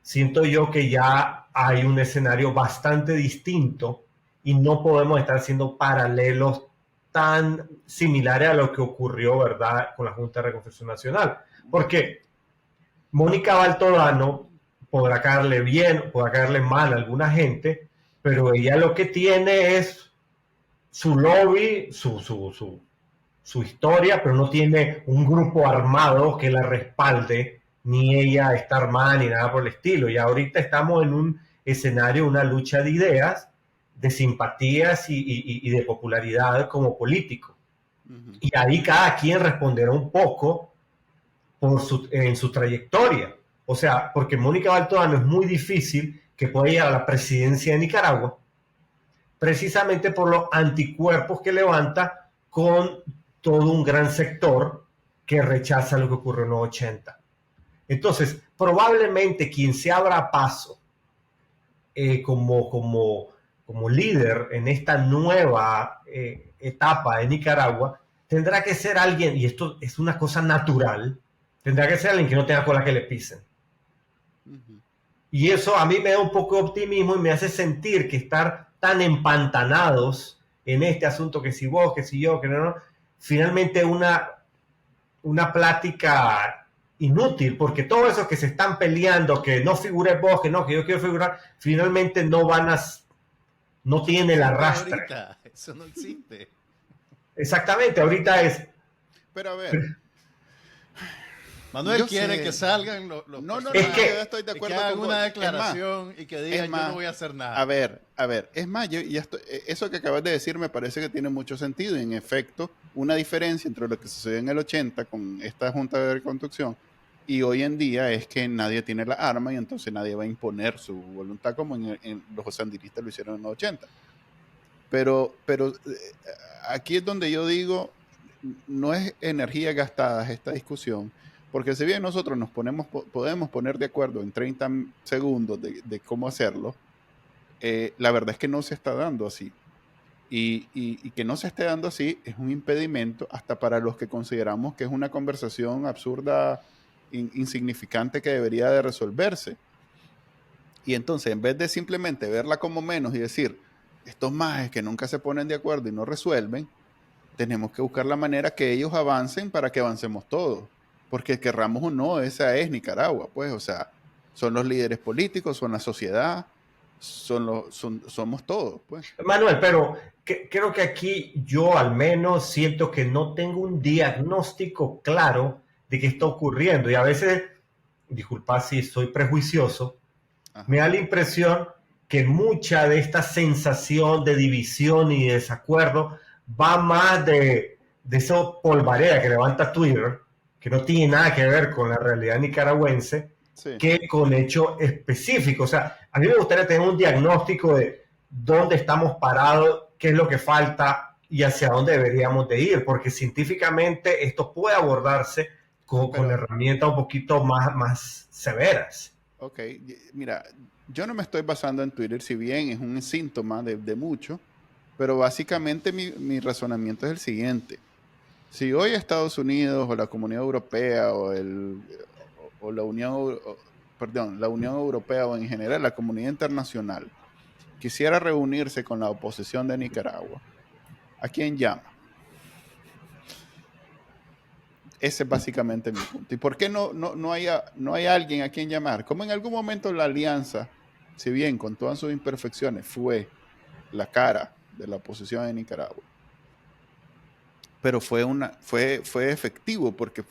siento yo que ya hay un escenario bastante distinto y no podemos estar haciendo paralelos tan similares a lo que ocurrió, ¿verdad?, con la Junta de Reconstrucción Nacional. Porque Mónica Baltodano podrá caerle bien, podrá caerle mal a alguna gente, pero ella lo que tiene es su lobby, su historia, pero no tiene un grupo armado que la respalde, ni ella está armada, ni nada por el estilo. Y ahorita estamos en escenario una lucha de ideas, de simpatías y de popularidad como político. Y ahí cada quien responderá un poco en su trayectoria. O sea, porque Mónica Baltodano es muy difícil que pueda llegar a la presidencia de Nicaragua, precisamente por los anticuerpos que levanta con todo un gran sector que rechaza lo que ocurrió en los 80. Entonces, probablemente quien se abra paso como líder en esta nueva etapa de Nicaragua, tendrá que ser alguien, y esto es una cosa natural, tendrá que ser alguien que no tenga cola que le pisen. Y eso a mí me da un poco de optimismo y me hace sentir que estar tan empantanados en este asunto, que si vos, que si yo, que no, finalmente una plática inútil, porque todos esos que se están peleando, que no figure vos, que no, que yo quiero figurar, finalmente no tiene el arrastre. Ahorita, eso no existe. Exactamente, ahorita es... Pero a ver... Manuel quiere que salgan los no, es que yo estoy de acuerdo que hagan con una declaración y que digan yo no voy a hacer nada. A ver, es más, eso que acabas de decir me parece que tiene mucho sentido y en efecto una diferencia entre lo que sucedió en el 80 con esta Junta de Reconstrucción y hoy en día es que nadie tiene la arma y entonces nadie va a imponer su voluntad como en los sandinistas lo hicieron en los 80. Pero aquí es donde yo digo, no es energía gastada esta discusión. Porque si bien nosotros podemos poner de acuerdo en 30 segundos de cómo hacerlo, la verdad es que no se está dando así. Y que no se esté dando así es un impedimento hasta para los que consideramos que es una conversación absurda, insignificante que debería de resolverse. Y entonces, en vez de simplemente verla como menos y decir, estos majes que nunca se ponen de acuerdo y no resuelven, tenemos que buscar la manera que ellos avancen para que avancemos todos. Porque querramos o no, esa es Nicaragua, pues, o sea, son los líderes políticos, son la sociedad, somos todos, pues. Manuel, pero creo que aquí yo al menos siento que no tengo un diagnóstico claro de qué está ocurriendo y a veces, disculpa si soy prejuicioso, me da la impresión que mucha de esta sensación de división y de desacuerdo va más de esa polvareda que levanta Twitter, que no tiene nada que ver con la realidad nicaragüense, sí, que con hechos específicos. O sea, a mí me gustaría tener un diagnóstico de dónde estamos parados, qué es lo que falta y hacia dónde deberíamos de ir, porque científicamente esto puede abordarse con herramientas un poquito más severas. Ok, mira, yo no me estoy basando en Twitter, si bien es un síntoma de mucho, pero básicamente mi razonamiento es el siguiente. Si hoy Estados Unidos o la Comunidad Europea o la Unión Europea o en general la comunidad internacional quisiera reunirse con la oposición de Nicaragua, ¿a quién llama? Ese es básicamente mi punto. ¿Y por qué no hay alguien a quien llamar? Como en algún momento la alianza, si bien con todas sus imperfecciones, fue la cara de la oposición de Nicaragua, pero fue efectivo porque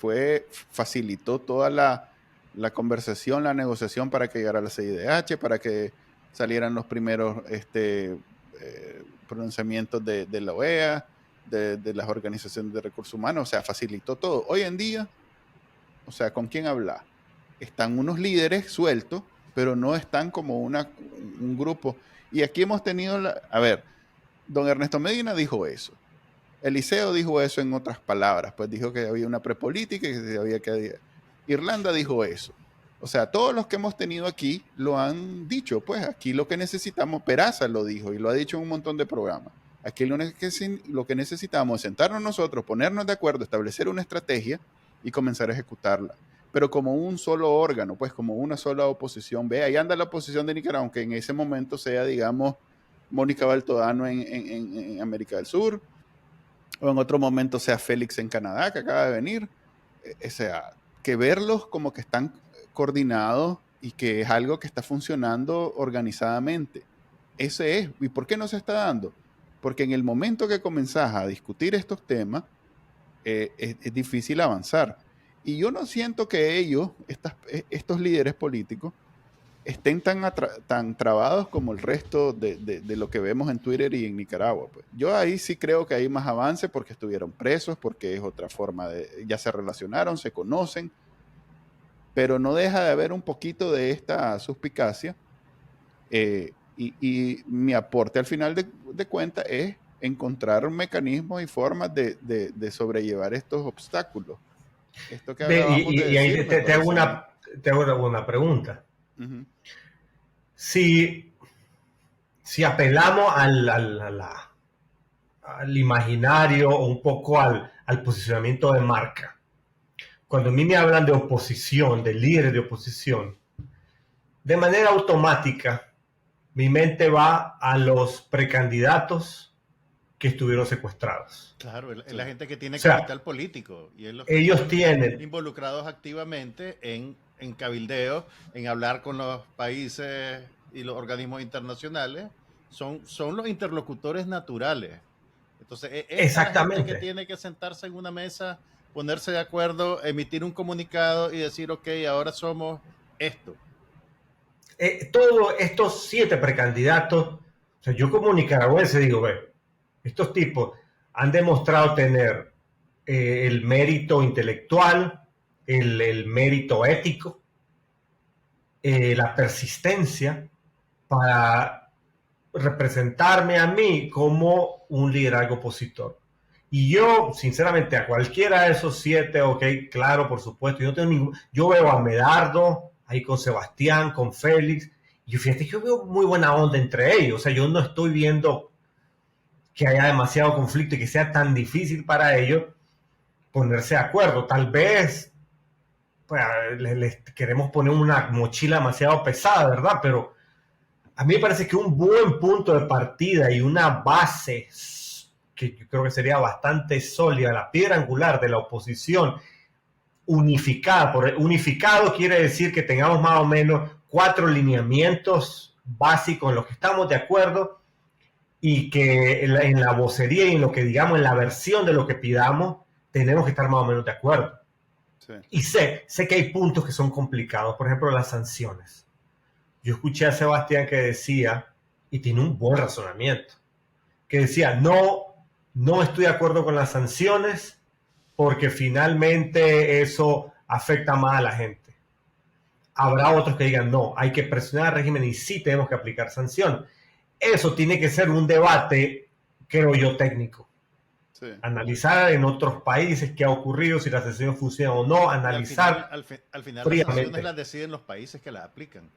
facilitó toda la conversación, la negociación para que llegara la CIDH, para que salieran los primeros pronunciamientos de la OEA, de las organizaciones de recursos humanos, o sea, facilitó todo. Hoy en día, o sea, ¿con quién hablar? Están unos líderes sueltos, pero no están como un grupo. Y aquí hemos tenido, a ver, don Ernesto Medina dijo eso. Eliseo dijo eso en otras palabras, pues dijo que había una prepolítica y que había que... Irlanda dijo eso. O sea, todos los que hemos tenido aquí lo han dicho, pues aquí lo que necesitamos, Peraza lo dijo y lo ha dicho en un montón de programas. Aquí lo que necesitamos es sentarnos nosotros, ponernos de acuerdo, establecer una estrategia y comenzar a ejecutarla. Pero como un solo órgano, pues como una sola oposición. Ve, ahí anda la oposición de Nicaragua, aunque en ese momento sea, digamos, Mónica Baltodano en América del Sur, o en otro momento sea Félix en Canadá, que acaba de venir. O sea, que verlos como que están coordinados y que es algo que está funcionando organizadamente. Ese es. ¿Y por qué no se está dando? Porque en el momento que comenzás a discutir estos temas, es difícil avanzar. Y yo no siento que ellos, estos líderes políticos, estén tan trabados como el resto de lo que vemos en Twitter y en Nicaragua. Pues. Yo ahí sí creo que hay más avance porque estuvieron presos, porque es otra forma ya se relacionaron, se conocen, pero no deja de haber un poquito de esta suspicacia y mi aporte al final de cuentas es encontrar mecanismos y formas de sobrellevar estos obstáculos. Esto que acabamos de ahí decir, te hago una pregunta. Uh-huh. Si apelamos al imaginario o un poco al posicionamiento de marca, cuando a mí me hablan de oposición, de líderes de oposición, de manera automática mi mente va a los precandidatos que estuvieron secuestrados. Claro, es la gente que tiene capital político y ellos tienen involucrados activamente en cabildeo, en hablar con los países y los organismos internacionales, son los interlocutores naturales. Entonces, es la gente que tiene que sentarse en una mesa, ponerse de acuerdo, emitir un comunicado y decir, ok, ahora somos esto. Todos estos 7 precandidatos, o sea, yo como nicaragüense digo, estos tipos han demostrado tener el mérito intelectual, el mérito ético, la persistencia para representarme a mí como un liderazgo opositor. Y yo, sinceramente, a cualquiera de esos 7, ok, claro, por supuesto, yo veo a Medardo, ahí con Sebastián, con Félix, y fíjate que yo veo muy buena onda entre ellos, o sea, yo no estoy viendo que haya demasiado conflicto y que sea tan difícil para ellos ponerse de acuerdo. Tal vez pues, les queremos poner una mochila demasiado pesada, ¿verdad? Pero a mí me parece que un buen punto de partida y una base que yo creo que sería bastante sólida, la piedra angular de la oposición unificada. Unificado quiere decir que tengamos más o menos 4 lineamientos básicos en los que estamos de acuerdo y que en la vocería y en lo que digamos, en la versión de lo que pidamos, tenemos que estar más o menos de acuerdo. Sí. Y sé que hay puntos que son complicados, por ejemplo, las sanciones. Yo escuché a Sebastián que decía, y tiene un buen razonamiento, que decía, no estoy de acuerdo con las sanciones porque finalmente eso afecta más a la gente. Habrá otros que digan, no, hay que presionar al régimen y sí tenemos que aplicar sanción. Eso tiene que ser un debate, creo yo, técnico. Sí. Analizar en otros países qué ha ocurrido, si la sanción funciona o no, analizar. Al final las sanciones las deciden los países que las aplican.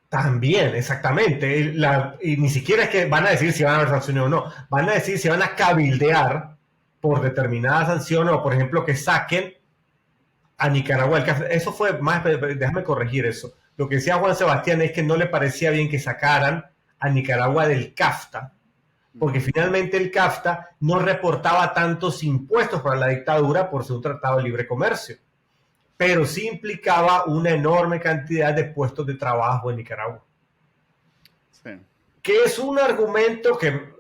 También, exactamente. Y ni siquiera es que van a decir si van a haber sanciones o no. Van a decir si van a cabildear por determinadas sanciones o, por ejemplo, que saquen a Nicaragua. Eso fue más, déjame corregir eso. Lo que decía Juan Sebastián es que no le parecía bien que sacaran a Nicaragua del CAFTA, porque finalmente el CAFTA no reportaba tantos impuestos para la dictadura por ser un tratado de libre comercio, pero sí implicaba una enorme cantidad de puestos de trabajo en Nicaragua. Sí. Que es un argumento que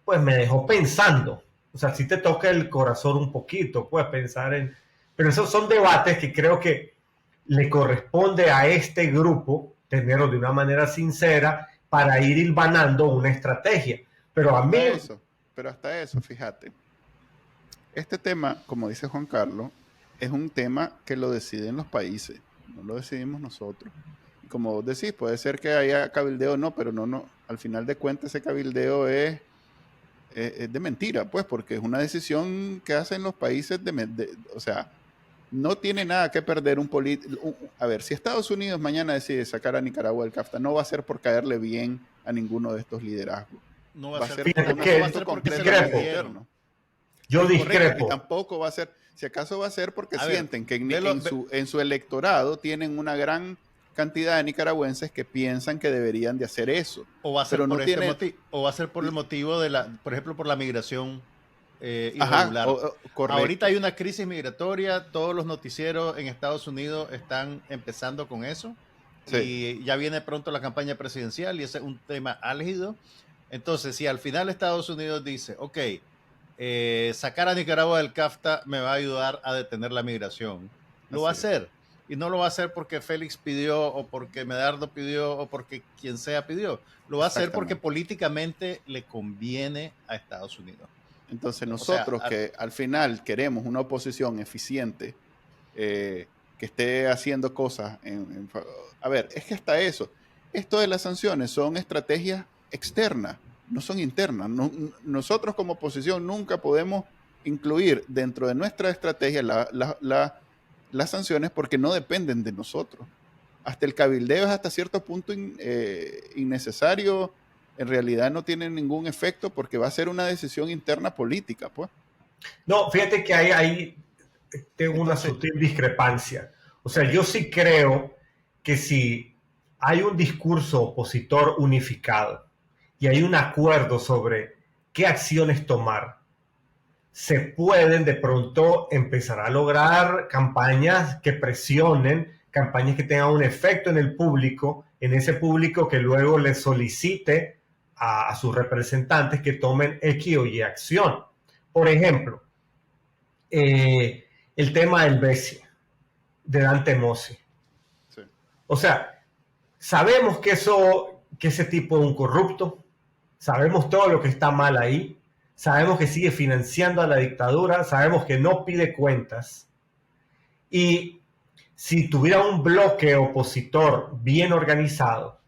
pues me dejó pensando. O sea, sí te toca el corazón un poquito, puedes pensar en... Pero esos son debates que creo que le corresponde a este grupo tenerlo de una manera sincera para ir hilvanando una estrategia. Pero a mí... Pero hasta eso, fíjate. Este tema, como dice Juan Carlos, es un tema que lo deciden los países, no lo decidimos nosotros. Y como vos decís, puede ser que haya cabildeo o no, pero no. Al final de cuentas, ese cabildeo es de mentira, pues, porque es una decisión que hacen los países o sea, no tiene nada que perder un político. A ver, si Estados Unidos mañana decide sacar a Nicaragua del CAFTA, no va a ser por caerle bien a ninguno de estos liderazgos. No va a ser porque discrepo. Yo discrepo. Y tampoco va a ser, si acaso va a ser porque sienten que en su electorado tienen una gran cantidad de nicaragüenses que piensan que deberían de hacer eso. O va a ser o va a ser por el motivo de por ejemplo, por la migración irregular. Ahorita hay una crisis migratoria, todos los noticieros en Estados Unidos están empezando con eso. Sí. Y ya viene pronto la campaña presidencial y ese es un tema álgido. Entonces, si al final Estados Unidos dice, ok, sacar a Nicaragua del CAFTA me va a ayudar a detener la migración, lo va a hacer. Y no lo va a hacer porque Félix pidió, o porque Medardo pidió, o porque quien sea pidió. Lo va a hacer porque políticamente le conviene a Estados Unidos. Entonces nosotros, que al final queremos una oposición eficiente, que esté haciendo cosas a ver, es que hasta eso, esto de las sanciones son estrategias externas, no son internas. Nosotros como oposición nunca podemos incluir dentro de nuestra estrategia las sanciones porque no dependen de nosotros. Hasta el cabildeo es hasta cierto punto innecesario. En realidad no tiene ningún efecto porque va a ser una decisión interna política, pues. No, fíjate que ahí tengo una sutil discrepancia. O sea, yo sí creo que si hay un discurso opositor unificado y hay un acuerdo sobre qué acciones tomar, se pueden de pronto empezar a lograr campañas que presionen, campañas que tengan un efecto en el público, en ese público que luego le solicite a sus representantes que tomen X o Y acción. Por ejemplo, el tema del BESI, de Dante Mossi. Sí. O sea, sabemos que ese tipo es un corrupto, sabemos todo lo que está mal ahí, sabemos que sigue financiando a la dictadura, sabemos que no pide cuentas. Y si tuviera un bloque opositor bien organizado,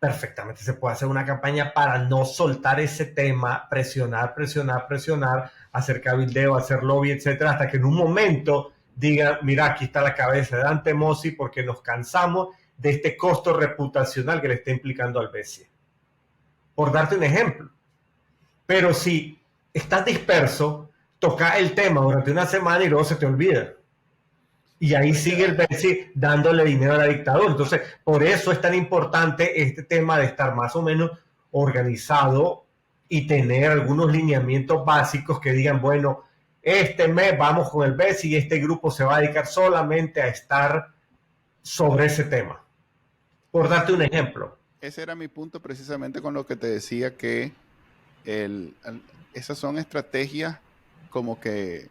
perfectamente se puede hacer una campaña para no soltar ese tema, presionar, hacer cabildeo, hacer lobby, etcétera, hasta que en un momento digan, mira, aquí está la cabeza de Dante Mossi porque nos cansamos de este costo reputacional que le está implicando al BESI. Por darte un ejemplo. Pero si estás disperso, toca el tema durante una semana y luego se te olvida. Y ahí sigue el BESI dándole dinero a la dictadura. Entonces, por eso es tan importante este tema de estar más o menos organizado y tener algunos lineamientos básicos que digan, bueno, este mes vamos con el BESI y este grupo se va a dedicar solamente a estar sobre ese tema. Por darte un ejemplo. Ese era mi punto precisamente con lo que te decía que esas son estrategias como que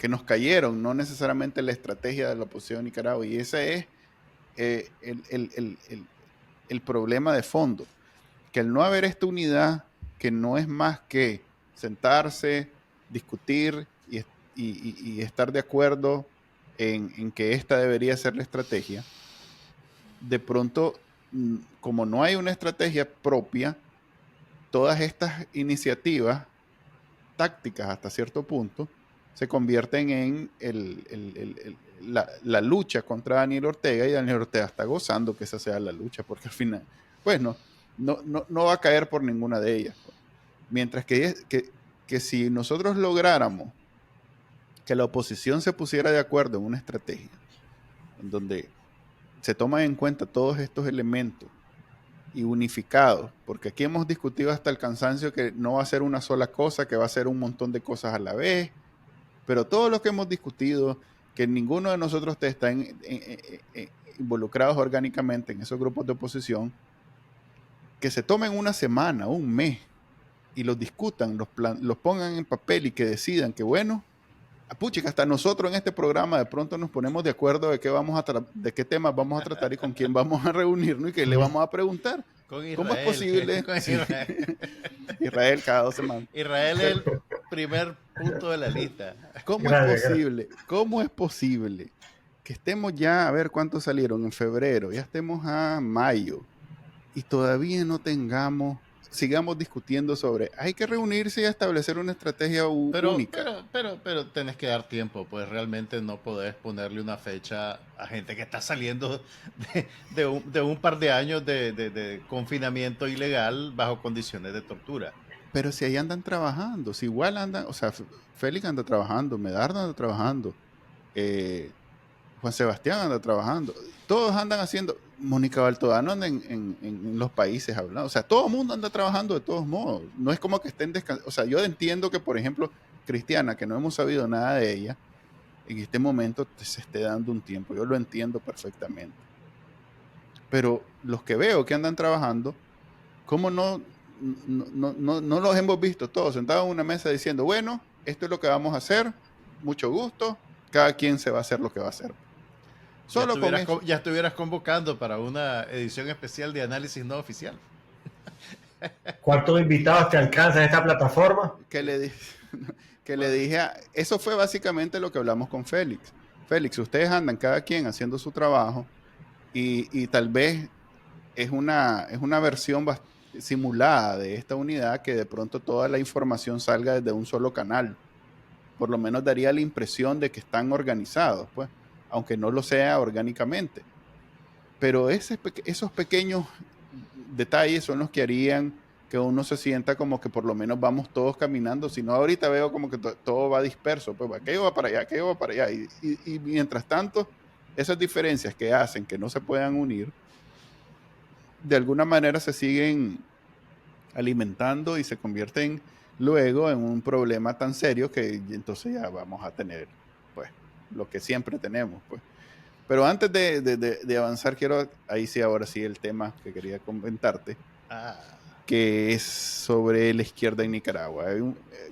nos cayeron, no necesariamente la estrategia de la oposición en Nicaragua. Y ese es el problema de fondo, que al no haber esta unidad, que no es más que sentarse, discutir y estar de acuerdo en que esta debería ser la estrategia, de pronto, como no hay una estrategia propia, todas estas iniciativas tácticas hasta cierto punto se convierten en la lucha contra Daniel Ortega, y Daniel Ortega está gozando que esa sea la lucha, porque al final, pues no va a caer por ninguna de ellas. Mientras que si nosotros lográramos que la oposición se pusiera de acuerdo en una estrategia en donde se toman en cuenta todos estos elementos y unificados, porque aquí hemos discutido hasta el cansancio que no va a ser una sola cosa, que va a ser un montón de cosas a la vez, pero todo lo que hemos discutido, que ninguno de nosotros está involucrados orgánicamente en esos grupos de oposición, que se tomen una semana, un mes, y los discutan, los pongan en papel y que decidan que bueno, puchica, hasta nosotros en este programa de pronto nos ponemos de acuerdo de qué temas vamos a tratar y con quién vamos a reunirnos y qué le vamos a preguntar. Con Israel, ¿cómo es posible? Con Israel. Israel cada 2 semanas. Israel es el primer punto de la lista. ¿Cómo es posible que estemos ya, a ver cuántos salieron en febrero, ya estemos a mayo y todavía no sigamos discutiendo sobre, hay que reunirse y establecer una estrategia única? Pero tenés que dar tiempo, pues realmente no podés ponerle una fecha a gente que está saliendo de un par de años de confinamiento ilegal bajo condiciones de tortura. Pero si ahí andan trabajando, si igual andan, o sea, Félix anda trabajando, Medardo anda trabajando, Juan Sebastián anda trabajando, todos andan haciendo, Mónica Baltodano anda en los países hablando, o sea, todo el mundo anda trabajando de todos modos, no es como que estén descansando, o sea, yo entiendo que, por ejemplo, Cristiana, que no hemos sabido nada de ella, en este momento se esté dando un tiempo, yo lo entiendo perfectamente, pero los que veo que andan trabajando, ¿cómo no los hemos visto todos sentados en una mesa diciendo, bueno, esto es lo que vamos a hacer, mucho gusto, cada quien se va a hacer lo que va a hacer? Ya estuvieras convocando para una edición especial de análisis no oficial. ¿Cuántos invitados te alcanzan esta plataforma? Que le dije, eso fue básicamente lo que hablamos con Félix. Félix, ustedes andan cada quien haciendo su trabajo y tal vez es una versión simulada de esta unidad que de pronto toda la información salga desde un solo canal. Por lo menos daría la impresión de que están organizados, pues, aunque no lo sea orgánicamente. Pero esos pequeños detalles son los que harían que uno se sienta como que por lo menos vamos todos caminando. Si no, ahorita veo como que todo va disperso, pues aquello va para allá, aquello va para allá. Y mientras tanto, esas diferencias que hacen que no se puedan unir, de alguna manera se siguen alimentando y se convierten luego en un problema tan serio que entonces ya vamos a tener, pues, lo que siempre tenemos, pues. Pero antes de avanzar, ahora sí, el tema que quería comentarte, que es sobre la izquierda en Nicaragua.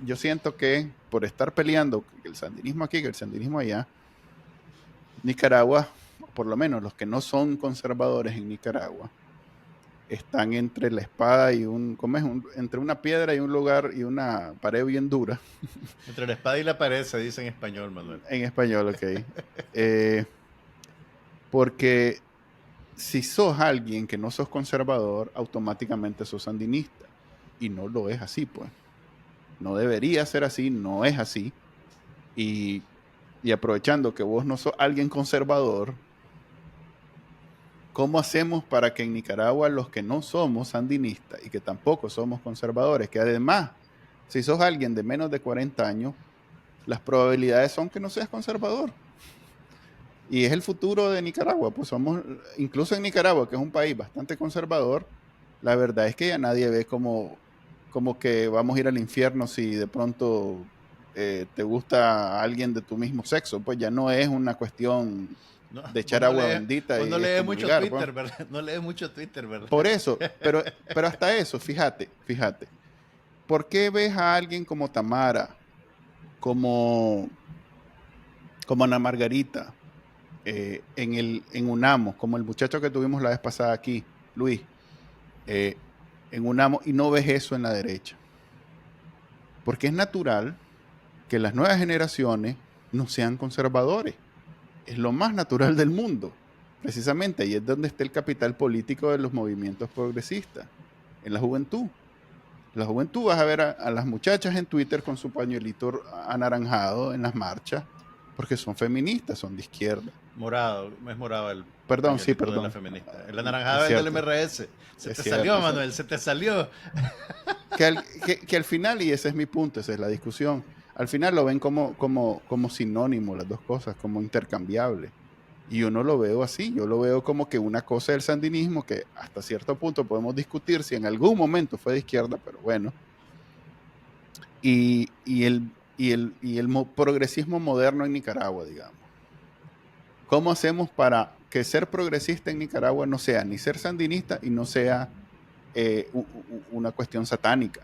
Yo siento que por estar peleando el sandinismo aquí, que el sandinismo allá, Nicaragua, por lo menos los que no son conservadores en Nicaragua, están entre la espada y entre una piedra y un lugar y una pared bien dura. Entre la espada y la pared se dice en español, Manuel. En español, ok. Porque si sos alguien que no sos conservador, automáticamente sos sandinista. Y no lo es así, pues. No debería ser así, no es así. Y aprovechando que vos no sos alguien conservador, ¿cómo hacemos para que en Nicaragua los que no somos sandinistas y que tampoco somos conservadores, que además, si sos alguien de menos de 40 años, las probabilidades son que no seas conservador? Y es el futuro de Nicaragua, pues incluso en Nicaragua, que es un país bastante conservador, la verdad es que ya nadie ve como que vamos a ir al infierno si de pronto te gusta alguien de tu mismo sexo, pues ya no es una cuestión de echar agua bendita. No lees mucho Twitter, ¿verdad? No lees mucho Twitter, ¿verdad? Por eso, pero hasta eso, fíjate, ¿por qué ves a alguien como Tamara, como Ana Margarita, en UNAMO, como el muchacho que tuvimos la vez pasada aquí, Luis, en UNAMO, y no ves eso en la derecha? Porque es natural que las nuevas generaciones no sean conservadores. Es lo más natural del mundo. Precisamente ahí es donde está el capital político de los movimientos progresistas, en la juventud. En la juventud vas a ver a las muchachas en Twitter con su pañuelito anaranjado en las marchas, porque son feministas, son de izquierda. Morado, es morado el... Perdón. De la feminista. El anaranjado es del MRS. Se te salió, Manuel, se te salió. Que al final, y ese es mi punto, esa es la discusión, al final lo ven como sinónimo las dos cosas, como intercambiable. Y yo no lo veo así, yo lo veo como que una cosa del sandinismo que hasta cierto punto podemos discutir si en algún momento fue de izquierda, pero bueno. Y el progresismo moderno en Nicaragua, digamos. ¿Cómo hacemos para que ser progresista en Nicaragua no sea ni ser sandinista y no sea una cuestión satánica?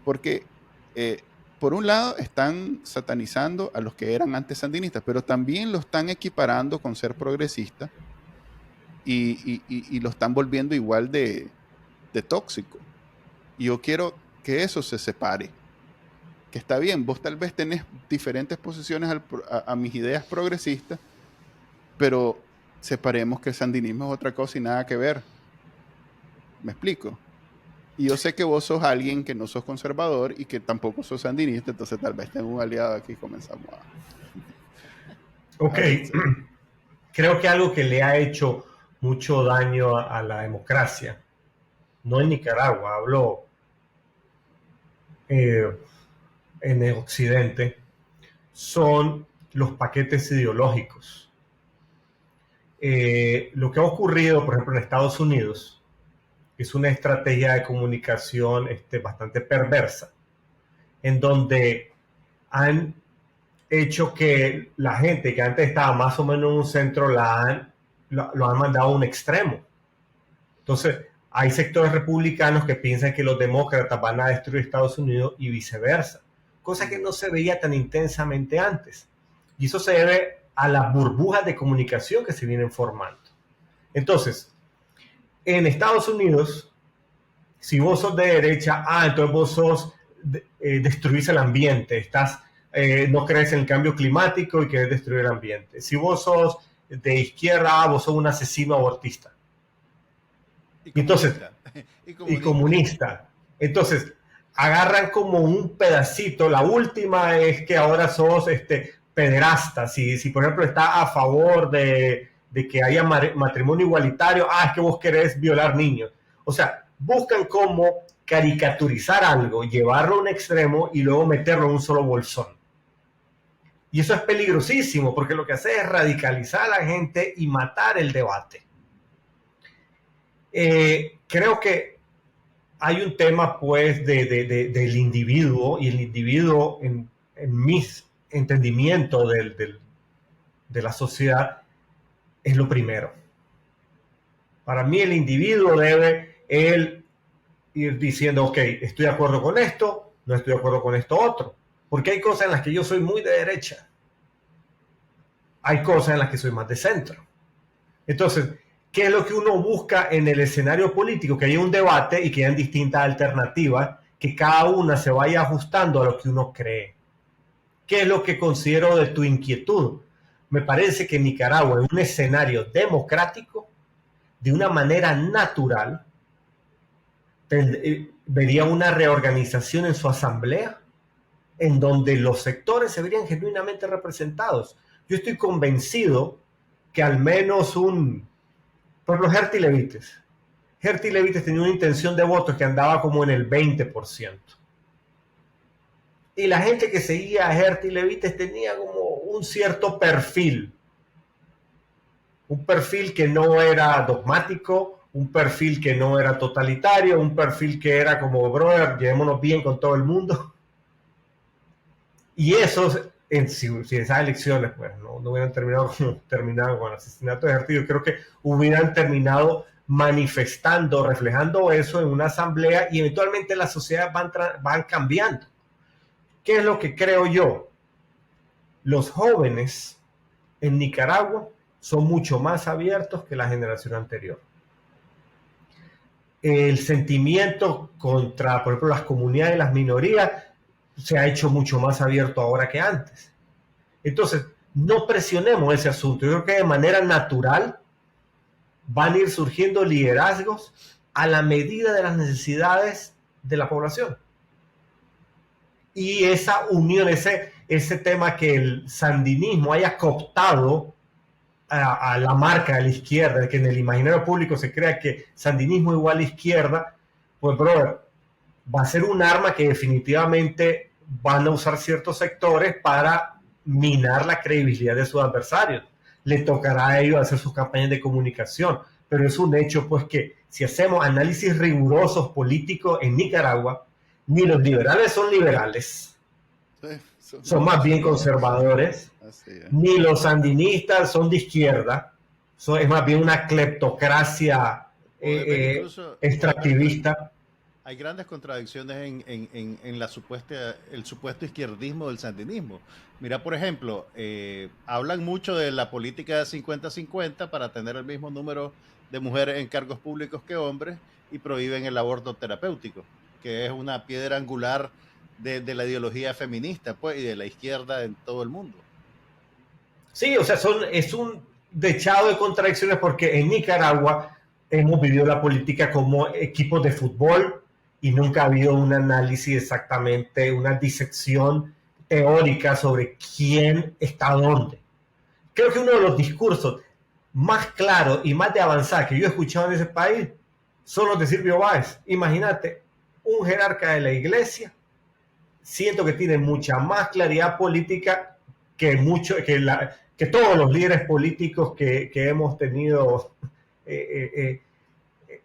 Porque por un lado están satanizando a los que eran antes sandinistas, pero también lo están equiparando con ser progresista y lo están volviendo igual de tóxico. Y yo quiero que eso se separe. Que está bien, vos tal vez tenés diferentes posiciones a mis ideas progresistas, pero separemos que el sandinismo es otra cosa y nada que ver. ¿Me explico? Y yo sé que vos sos alguien que no sos conservador y que tampoco sos sandinista, entonces tal vez tengo un aliado aquí y comenzamos a... Ok. Creo que algo que le ha hecho mucho daño a la democracia, no en Nicaragua, hablo en el occidente, son los paquetes ideológicos. Lo que ha ocurrido, por ejemplo, en Estados Unidos, es una estrategia de comunicación bastante perversa, en donde han hecho que la gente que antes estaba más o menos en un centro lo han mandado a un extremo. Entonces, hay sectores republicanos que piensan que los demócratas van a destruir Estados Unidos y viceversa, cosa que no se veía tan intensamente antes. Y eso se debe a las burbujas de comunicación que se vienen formando. Entonces, en Estados Unidos, si vos sos de derecha, entonces vos sos destruís el ambiente, no crees en el cambio climático y querés destruir el ambiente. Si vos sos de izquierda, vos sos un asesino abortista. Y comunista. Entonces, agarran como un pedacito. La última es que ahora sos pederasta. Si por ejemplo estás a favor de que haya matrimonio igualitario, es que vos querés violar niños. O sea, buscan cómo caricaturizar algo, llevarlo a un extremo y luego meterlo en un solo bolsón. Y eso es peligrosísimo, porque lo que hace es radicalizar a la gente y matar el debate. Creo que hay un tema, pues, del individuo, y el individuo, en mi entendimiento de la sociedad, es lo primero. Para mí, el individuo debe ir diciendo, ok, estoy de acuerdo con esto, no estoy de acuerdo con esto otro. Porque hay cosas en las que yo soy muy de derecha. Hay cosas en las que soy más de centro. Entonces, ¿qué es lo que uno busca en el escenario político? Que haya un debate y que hayan distintas alternativas, que cada una se vaya ajustando a lo que uno cree. ¿Qué es lo que considero de tu inquietud? Me parece que Nicaragua, en un escenario democrático, de una manera natural, vería una reorganización en su asamblea, en donde los sectores se verían genuinamente representados. Yo estoy convencido que al menos por ejemplo, Herty Levites tenía una intención de votos que andaba como en el 20%. Y la gente que seguía a Herty Levites tenía como un cierto perfil. Un perfil que no era dogmático, un perfil que no era totalitario, un perfil que era como, brother, llevémonos bien con todo el mundo. Y eso, si esas elecciones pues, no hubieran terminado como terminaron con el asesinato de Herty, yo creo que hubieran terminado manifestando, reflejando eso en una asamblea, y eventualmente las sociedades van cambiando. ¿Qué es lo que creo yo? Los jóvenes en Nicaragua son mucho más abiertos que la generación anterior. El sentimiento contra, por ejemplo, las comunidades y las minorías se ha hecho mucho más abierto ahora que antes. Entonces, no presionemos ese asunto. Yo creo que de manera natural van a ir surgiendo liderazgos a la medida de las necesidades de la población. Y esa unión, ese tema que el sandinismo haya cooptado a la marca de la izquierda, que en el imaginario público se crea que sandinismo igual a izquierda, pues, brother, va a ser un arma que definitivamente van a usar ciertos sectores para minar la credibilidad de sus adversarios. Le tocará a ellos hacer sus campañas de comunicación, pero es un hecho, pues, que si hacemos análisis rigurosos políticos en Nicaragua, ni los liberales son liberales, son más bien conservadores, ni los sandinistas son de izquierda, es más bien una cleptocracia extractivista. Hay grandes contradicciones en el supuesto izquierdismo del sandinismo. Mira, por ejemplo, hablan mucho de la política 50-50 para tener el mismo número de mujeres en cargos públicos que hombres, y prohíben el aborto terapéutico, que es una piedra angular de la ideología feminista, pues, y de la izquierda en todo el mundo. Sí, o sea, es un dechado de contradicciones, porque en Nicaragua hemos vivido la política como equipos de fútbol y nunca ha habido un análisis exactamente, una disección teórica sobre quién está dónde. Creo que uno de los discursos más claros y más de avanzar que yo he escuchado en ese país son los de Silvio Báez. Imagínate, un jerarca de la iglesia, siento que tiene mucha más claridad política que todos los líderes políticos que hemos tenido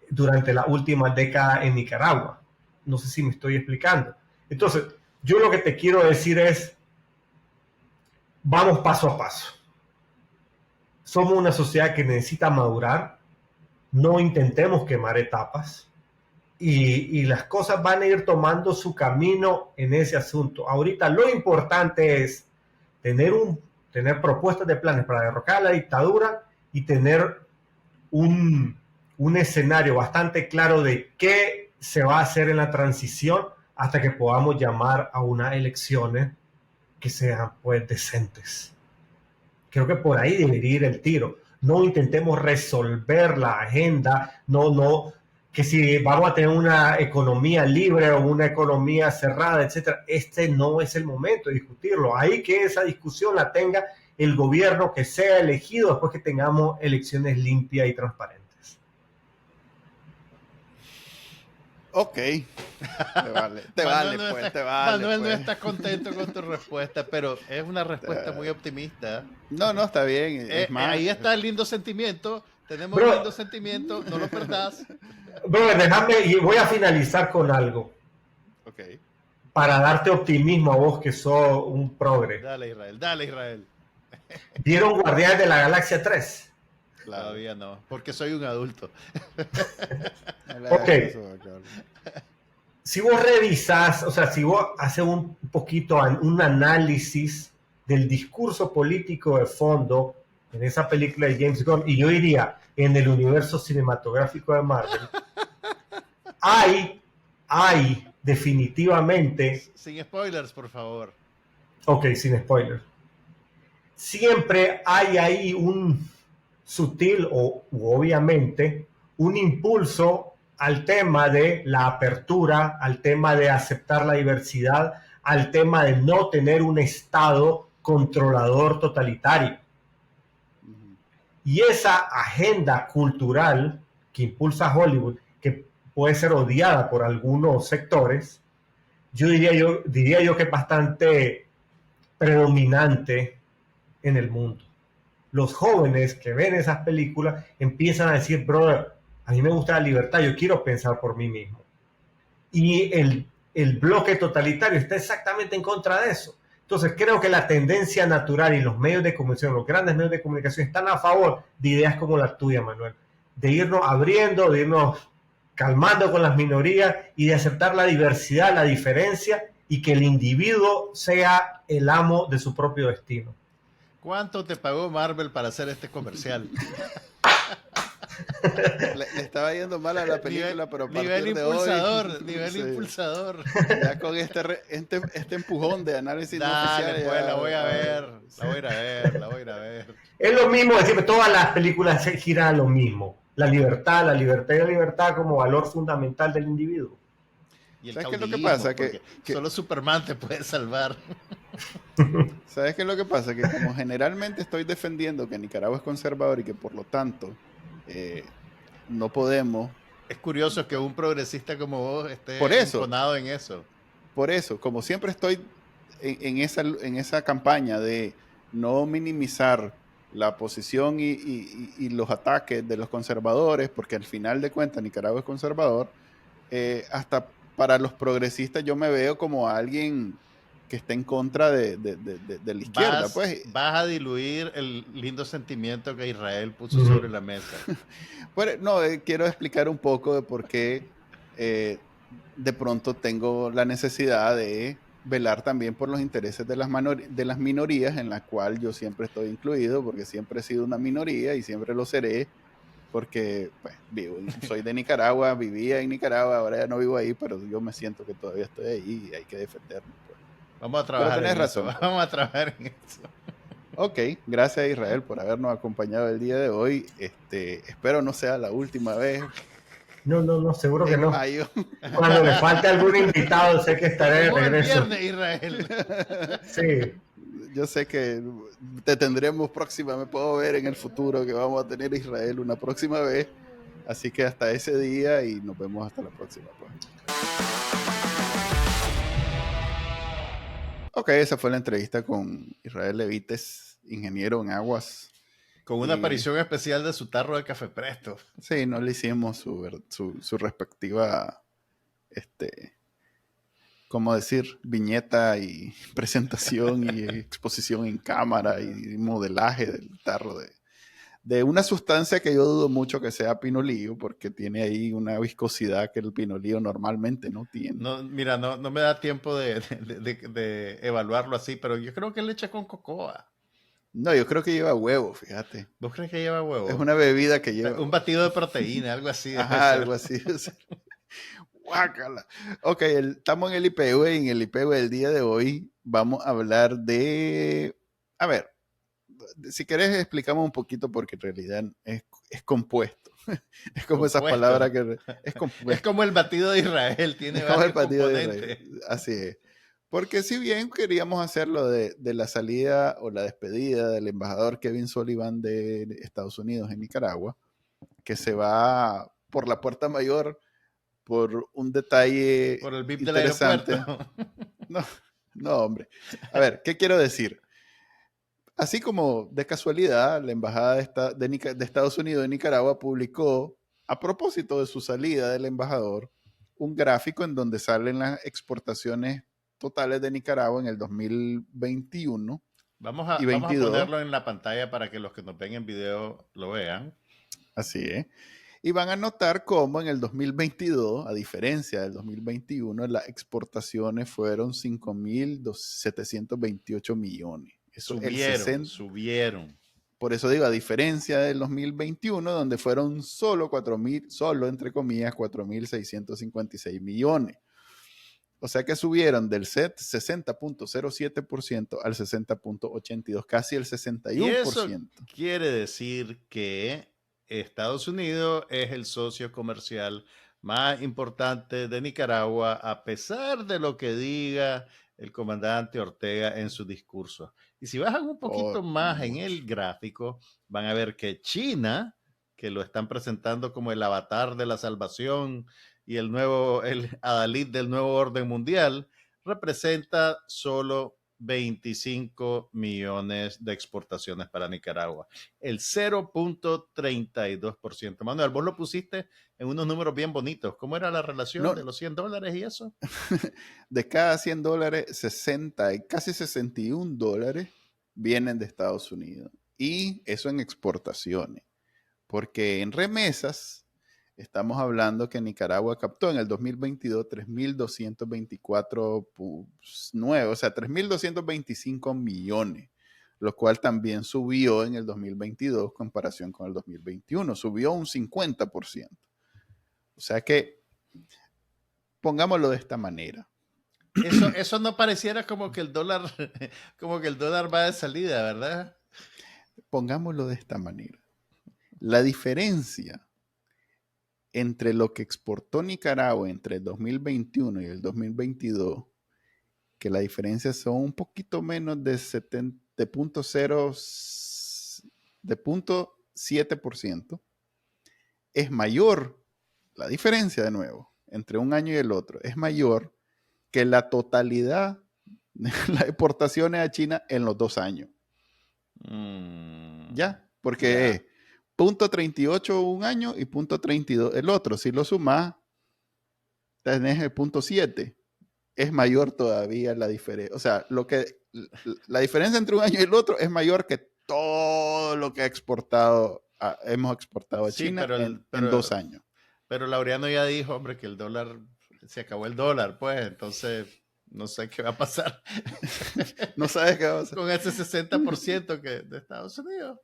durante la última década en Nicaragua. No sé si me estoy explicando. Entonces, yo lo que te quiero decir es, vamos paso a paso. Somos una sociedad que necesita madurar, no intentemos quemar etapas, y las cosas van a ir tomando su camino en ese asunto. Ahorita lo importante es tener tener propuestas de planes para derrocar la dictadura y tener un escenario bastante claro de qué se va a hacer en la transición hasta que podamos llamar a unas elecciones que sean pues decentes. Creo que por ahí debería ir el tiro. No intentemos resolver la agenda, que si vamos a tener una economía libre o una economía cerrada, etcétera, este no es el momento de discutirlo. Ahí que esa discusión la tenga el gobierno que sea elegido después que tengamos elecciones limpias y transparentes. Ok. Te vale, Manuel no está contento con tu respuesta, pero es una respuesta muy optimista. No, está bien. Es más, ahí está el lindo sentimiento. Tenemos un lindo sentimiento, no lo perdás. Bro, déjame, y voy a finalizar con algo. Ok. Para darte optimismo a vos que sos un progre. Dale, Israel. ¿Vieron Guardianes de la Galaxia 3? Todavía no, porque soy un adulto. Ok. Si vos revisás, o sea, si vos haces un poquito un análisis del discurso político de fondo en esa película de James Gunn, y yo diría en el universo cinematográfico de Marvel, hay definitivamente... Sin spoilers, por favor. Ok, sin spoilers. Siempre hay ahí un sutil o obviamente un impulso al tema de la apertura, al tema de aceptar la diversidad, al tema de no tener un Estado controlador totalitario. Y esa agenda cultural que impulsa Hollywood, que puede ser odiada por algunos sectores, diría yo que es bastante predominante en el mundo. Los jóvenes que ven esas películas empiezan a decir, brother, a mí me gusta la libertad, yo quiero pensar por mí mismo. Y el bloque totalitario está exactamente en contra de eso. Entonces creo que la tendencia natural y los medios de comunicación, los grandes medios de comunicación están a favor de ideas como la tuya, Manuel, de irnos abriendo, de irnos calmando con las minorías y de aceptar la diversidad, la diferencia y que el individuo sea el amo de su propio destino. ¿Cuánto te pagó Marvel para hacer este comercial? Le estaba yendo mal a la película, pero a partir de hoy... Nivel impulsador. Ya con este empujón de análisis no oficial... Pues la voy a ver, la voy a ver. Es lo mismo, decir, todas las películas se giran a lo mismo. La libertad y la libertad como valor fundamental del individuo. Y el ¿Sabes qué es lo que pasa? Que solo Superman te puede salvar. ¿Sabes qué es lo que pasa? Que como generalmente estoy defendiendo que Nicaragua es conservador y que por lo tanto no podemos... Es curioso que un progresista como vos esté enconado en eso. Por eso, como siempre estoy en esa campaña de no minimizar la posición y los ataques de los conservadores, porque al final de cuentas Nicaragua es conservador, hasta para los progresistas yo me veo como alguien que está en contra de la izquierda. Vas a diluir el lindo sentimiento que Israel puso sobre la mesa. Bueno, no, quiero explicar un poco de por qué de pronto tengo la necesidad de velar también por los intereses de las minorías, en la cual yo siempre estoy incluido, porque siempre he sido una minoría y siempre lo seré, porque pues, soy de Nicaragua, vivía en Nicaragua, ahora ya no vivo ahí, pero yo me siento que todavía estoy ahí y hay que defenderme. Pues. Vamos a trabajar en eso. Vamos a trabajar en eso. Ok, gracias Israel por habernos acompañado el día de hoy. Espero no sea la última vez. No, seguro que no. Mayo. Cuando le falte algún invitado, sé que estaré de regreso. Viernes, Israel. Sí. Yo sé que te tendremos próxima, me puedo ver en el futuro que vamos a tener Israel una próxima vez. Así que hasta ese día y nos vemos hasta la próxima. Pues. Ok, esa fue la entrevista con Israel Levites, ingeniero en aguas. Con una aparición especial de su tarro de café Presto. Sí, no le hicimos su respectiva, ¿cómo decir? Viñeta y presentación y exposición en cámara y modelaje del tarro de una sustancia que yo dudo mucho que sea pinolillo, porque tiene ahí una viscosidad que el pinolillo normalmente no tiene. No, mira, no me da tiempo de evaluarlo así, pero yo creo que es leche con cocoa. No, yo creo que lleva huevo, fíjate. ¿Vos crees que lleva huevo? Es una bebida que lleva... Un batido de proteína, algo así. Ajá, algo así. Guácala. Ok, estamos en el IPV y en el IPV del día de hoy vamos a hablar de... A ver, si querés explicamos un poquito porque en realidad es compuesto. Es como esas palabras que... Es compuesto. Es como el batido de Israel, tiene varios componentes. Así es. Porque si bien queríamos hacerlo de la salida o la despedida del embajador Kevin Sullivan de Estados Unidos en Nicaragua, que se va por la puerta mayor por un detalle por el VIP interesante. Del aeropuerto. No, hombre. A ver, ¿qué quiero decir? Así como de casualidad, la embajada de Estados Unidos en Nicaragua publicó, a propósito de su salida del embajador, un gráfico en donde salen las exportaciones totales de Nicaragua en el 2021 vamos a ponerlo en la pantalla para que los que nos ven en video lo vean. Así es. Y van a notar cómo en el 2022, a diferencia del 2021, las exportaciones fueron 5.728 millones. Eso subieron. Por eso digo, a diferencia del 2021, donde fueron solo entre comillas, 4.656 millones. O sea que subieron del 60.07% al 60.82%, casi el 61%. Y eso quiere decir que Estados Unidos es el socio comercial más importante de Nicaragua, a pesar de lo que diga el comandante Ortega en su discurso. Y si bajan un poquito más en el gráfico, van a ver que China, que lo están presentando como el avatar de la salvación y el adalid del nuevo orden mundial, representa solo 25 millones de exportaciones para Nicaragua. El 0.32%. Manuel, vos lo pusiste en unos números bien bonitos. ¿Cómo era la relación de los $100 y eso? De cada $100, 60 y casi $61 vienen de Estados Unidos. Y eso en exportaciones. Porque en remesas estamos hablando que Nicaragua captó en el 2022 3.224 o sea, 3.225 millones, lo cual también subió en el 2022 en comparación con el 2021, subió un 50%. O sea que, pongámoslo de esta manera. Eso no pareciera como que el dólar va de salida, ¿verdad? Pongámoslo de esta manera. La diferencia entre lo que exportó Nicaragua entre el 2021 y el 2022, que la diferencia son un poquito menos de 0.7%, es mayor, la diferencia de nuevo, entre un año y el otro, es mayor que la totalidad de las exportaciones a China en los 2 años. ¿Ya? Porque... .38 un año y .32 el otro. Si lo sumas, tenés el .7. Es mayor todavía la diferencia. O sea, la diferencia entre un año y el otro es mayor que todo lo que hemos exportado a China en 2 años. Pero Laureano ya dijo, hombre, que el dólar, se acabó el dólar, pues, entonces no sé qué va a pasar. No sabes qué va a pasar. Con ese 60% de Estados Unidos.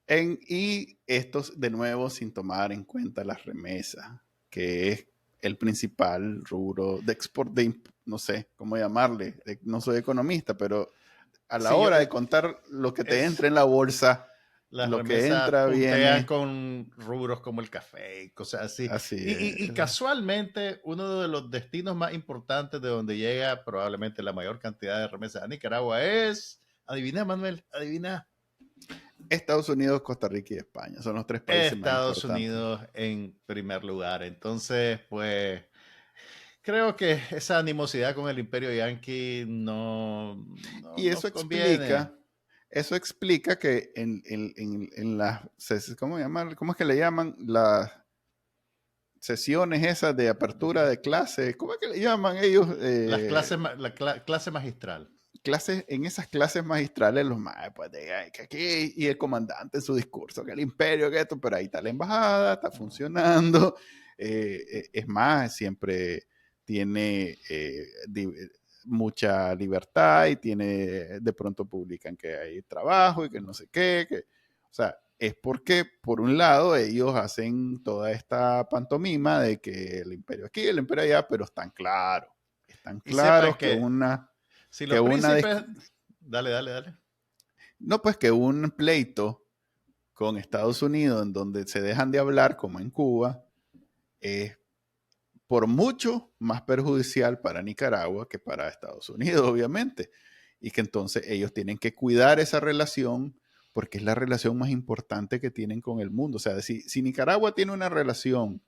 Y estos, de nuevo, sin tomar en cuenta las remesas, que es el principal rubro de export, no sé cómo llamarle, no soy economista, pero a la hora de contar lo que te entra en la bolsa, lo que entra viene con rubros como el café y cosas así. Y casualmente, uno de los destinos más importantes de donde llega probablemente la mayor cantidad de remesas a Nicaragua es, adivina, Manuel, adivina. Estados Unidos, Costa Rica y España. Son los 3 países más importantes. Estados Unidos en primer lugar. Entonces, pues, creo que esa animosidad con el Imperio Yanqui no y eso explica que en las, ¿cómo es que le llaman? Las sesiones esas de apertura de clases, ¿cómo es que le llaman ellos? La clase magistral. En esas clases magistrales, los más, pues, que aquí, y el comandante en su discurso, que el imperio, que esto, pero ahí está la embajada, está funcionando. Es más, siempre tiene mucha libertad y de pronto publican que hay trabajo y que no sé qué, o sea, es porque por un lado ellos hacen toda esta pantomima de que el imperio aquí, el imperio allá, pero están claros que una... Si los príncipes... Dale. No, pues que un pleito con Estados Unidos en donde se dejan de hablar, como en Cuba, es por mucho más perjudicial para Nicaragua que para Estados Unidos, obviamente. Y que entonces ellos tienen que cuidar esa relación porque es la relación más importante que tienen con el mundo. O sea, si Nicaragua tiene una relación,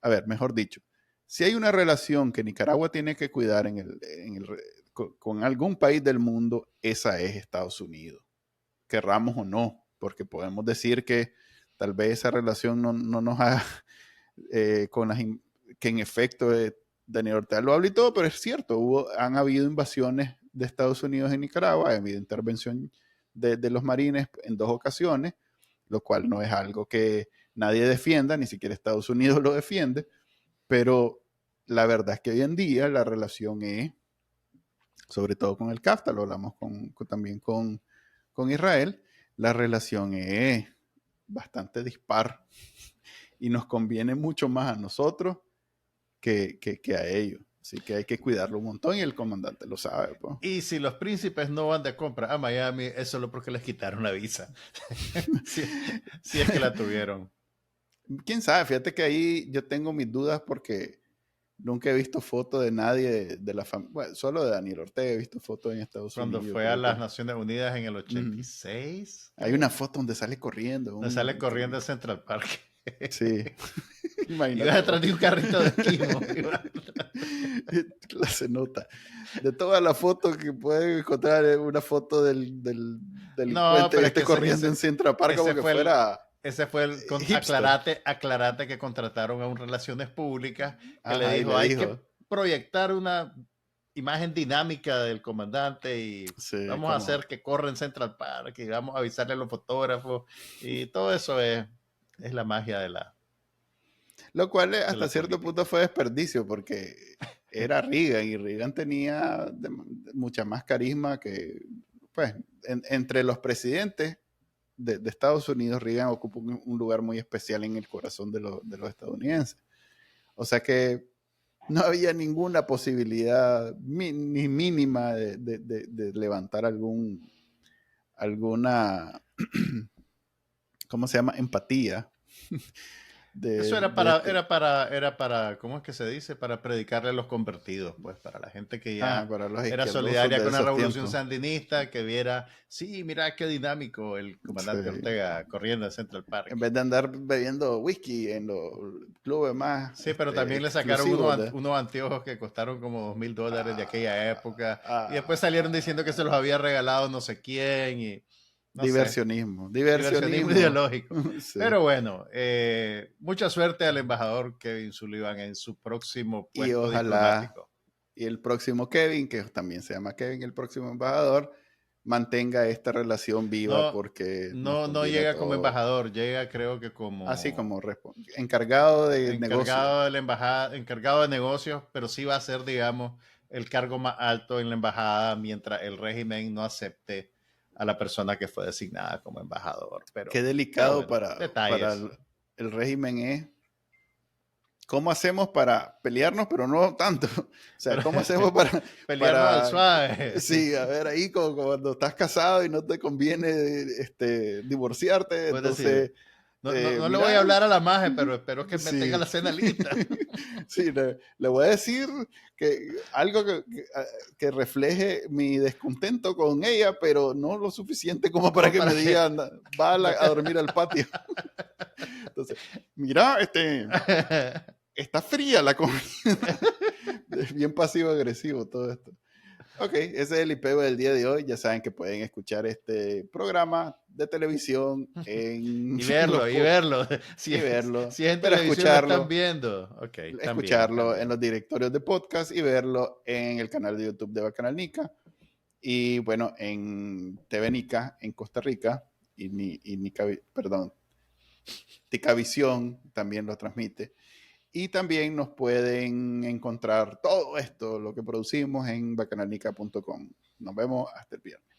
a ver, mejor dicho, si hay una relación que Nicaragua tiene que cuidar con algún país del mundo, esa es Estados Unidos, querramos o no, porque podemos decir que tal vez esa relación no nos haga que en efecto Daniel Ortega lo habla y todo, pero es cierto, han habido invasiones de Estados Unidos en Nicaragua, ha habido intervención de los marines en 2 ocasiones, lo cual no es algo que nadie defienda, ni siquiera Estados Unidos lo defiende, pero la verdad es que hoy en día la relación es, sobre todo con el CAFTA, lo hablamos también con Israel, la relación es bastante dispar y nos conviene mucho más a nosotros que a ellos. Así que hay que cuidarlo un montón y el comandante lo sabe. Pues. Y si los príncipes no van de compra a Miami, es solo porque les quitaron la visa. si es que la tuvieron. ¿Quién sabe? Fíjate que ahí yo tengo mis dudas porque nunca he visto fotos de nadie de la familia. Bueno, solo de Daniel Ortega he visto fotos en Estados Unidos. Cuando fue a las Naciones Unidas en el 86. Hay una foto donde sale corriendo. Donde sale corriendo a Central Park. Sí. Ibas detrás de un carrito de esquimo. Se nota. De todas las fotos que pueden encontrar, una foto del delincuente que esté corriendo en Central Park como que fuera... Ese fue el... aclarate que contrataron a un Relaciones Públicas que le dijo, hay que proyectar una imagen dinámica del comandante y vamos a hacer que corra en Central Park y vamos a avisarle a los fotógrafos y todo eso es la magia de la... Lo cual hasta cierto punto fue desperdicio porque era Reagan y Reagan tenía mucha más carisma que, pues, entre los presidentes de Estados Unidos, Reagan ocupa un lugar muy especial en el corazón de los estadounidenses. O sea que no había ninguna posibilidad ni mínima de levantar alguna, ¿cómo se llama? Empatía. Eso era para, ¿cómo es que se dice? Para predicarle a los convertidos, pues, para la gente que ya era solidaria con la revolución sandinista, que viera, sí, mira qué dinámico el comandante Ortega corriendo en Central Park. En vez de andar bebiendo whisky en los clubes más. Sí, pero también le sacaron unos anteojos que costaron como $2,000 de aquella época. Y después salieron diciendo que se los había regalado no sé quién y... Diversionismo ideológico. Sí. Pero bueno, mucha suerte al embajador Kevin Sullivan en su próximo puesto y ojalá diplomático. Y el próximo Kevin, que también se llama Kevin, el próximo embajador, mantenga esta relación viva porque... No llega como embajador, llega creo que como... Así como encargado de negocios. De la embajada, encargado de negocios, pero sí va a ser, digamos, el cargo más alto en la embajada mientras el régimen no acepte a la persona que fue designada como embajador. Pero, qué delicado para el régimen es cómo hacemos para pelearnos, pero no tanto. O sea, cómo hacemos para pelearnos al suave. Sí, a ver, ahí cuando estás casado y no te conviene divorciarte, pues entonces... No le voy a hablar a la maje, pero espero que me tenga la cena lista. Sí, le voy a decir que algo que refleje mi descontento con ella, pero no lo suficiente como para que me digan, va a dormir al patio. Entonces, mira, está fría la comida. Es bien pasivo-agresivo todo esto. Ok, ese es el IPEO del día de hoy. Ya saben que pueden escuchar este programa de televisión y verlo. Si en televisión escucharlo, lo están viendo. Okay, escucharlo en los directorios de podcast y verlo en el canal de YouTube de Bacanal Nica. Y bueno, en TV Nica en Costa Rica y Ticavisión también lo transmite. Y también nos pueden encontrar todo esto, lo que producimos, en bacananica.com. Nos vemos hasta el viernes.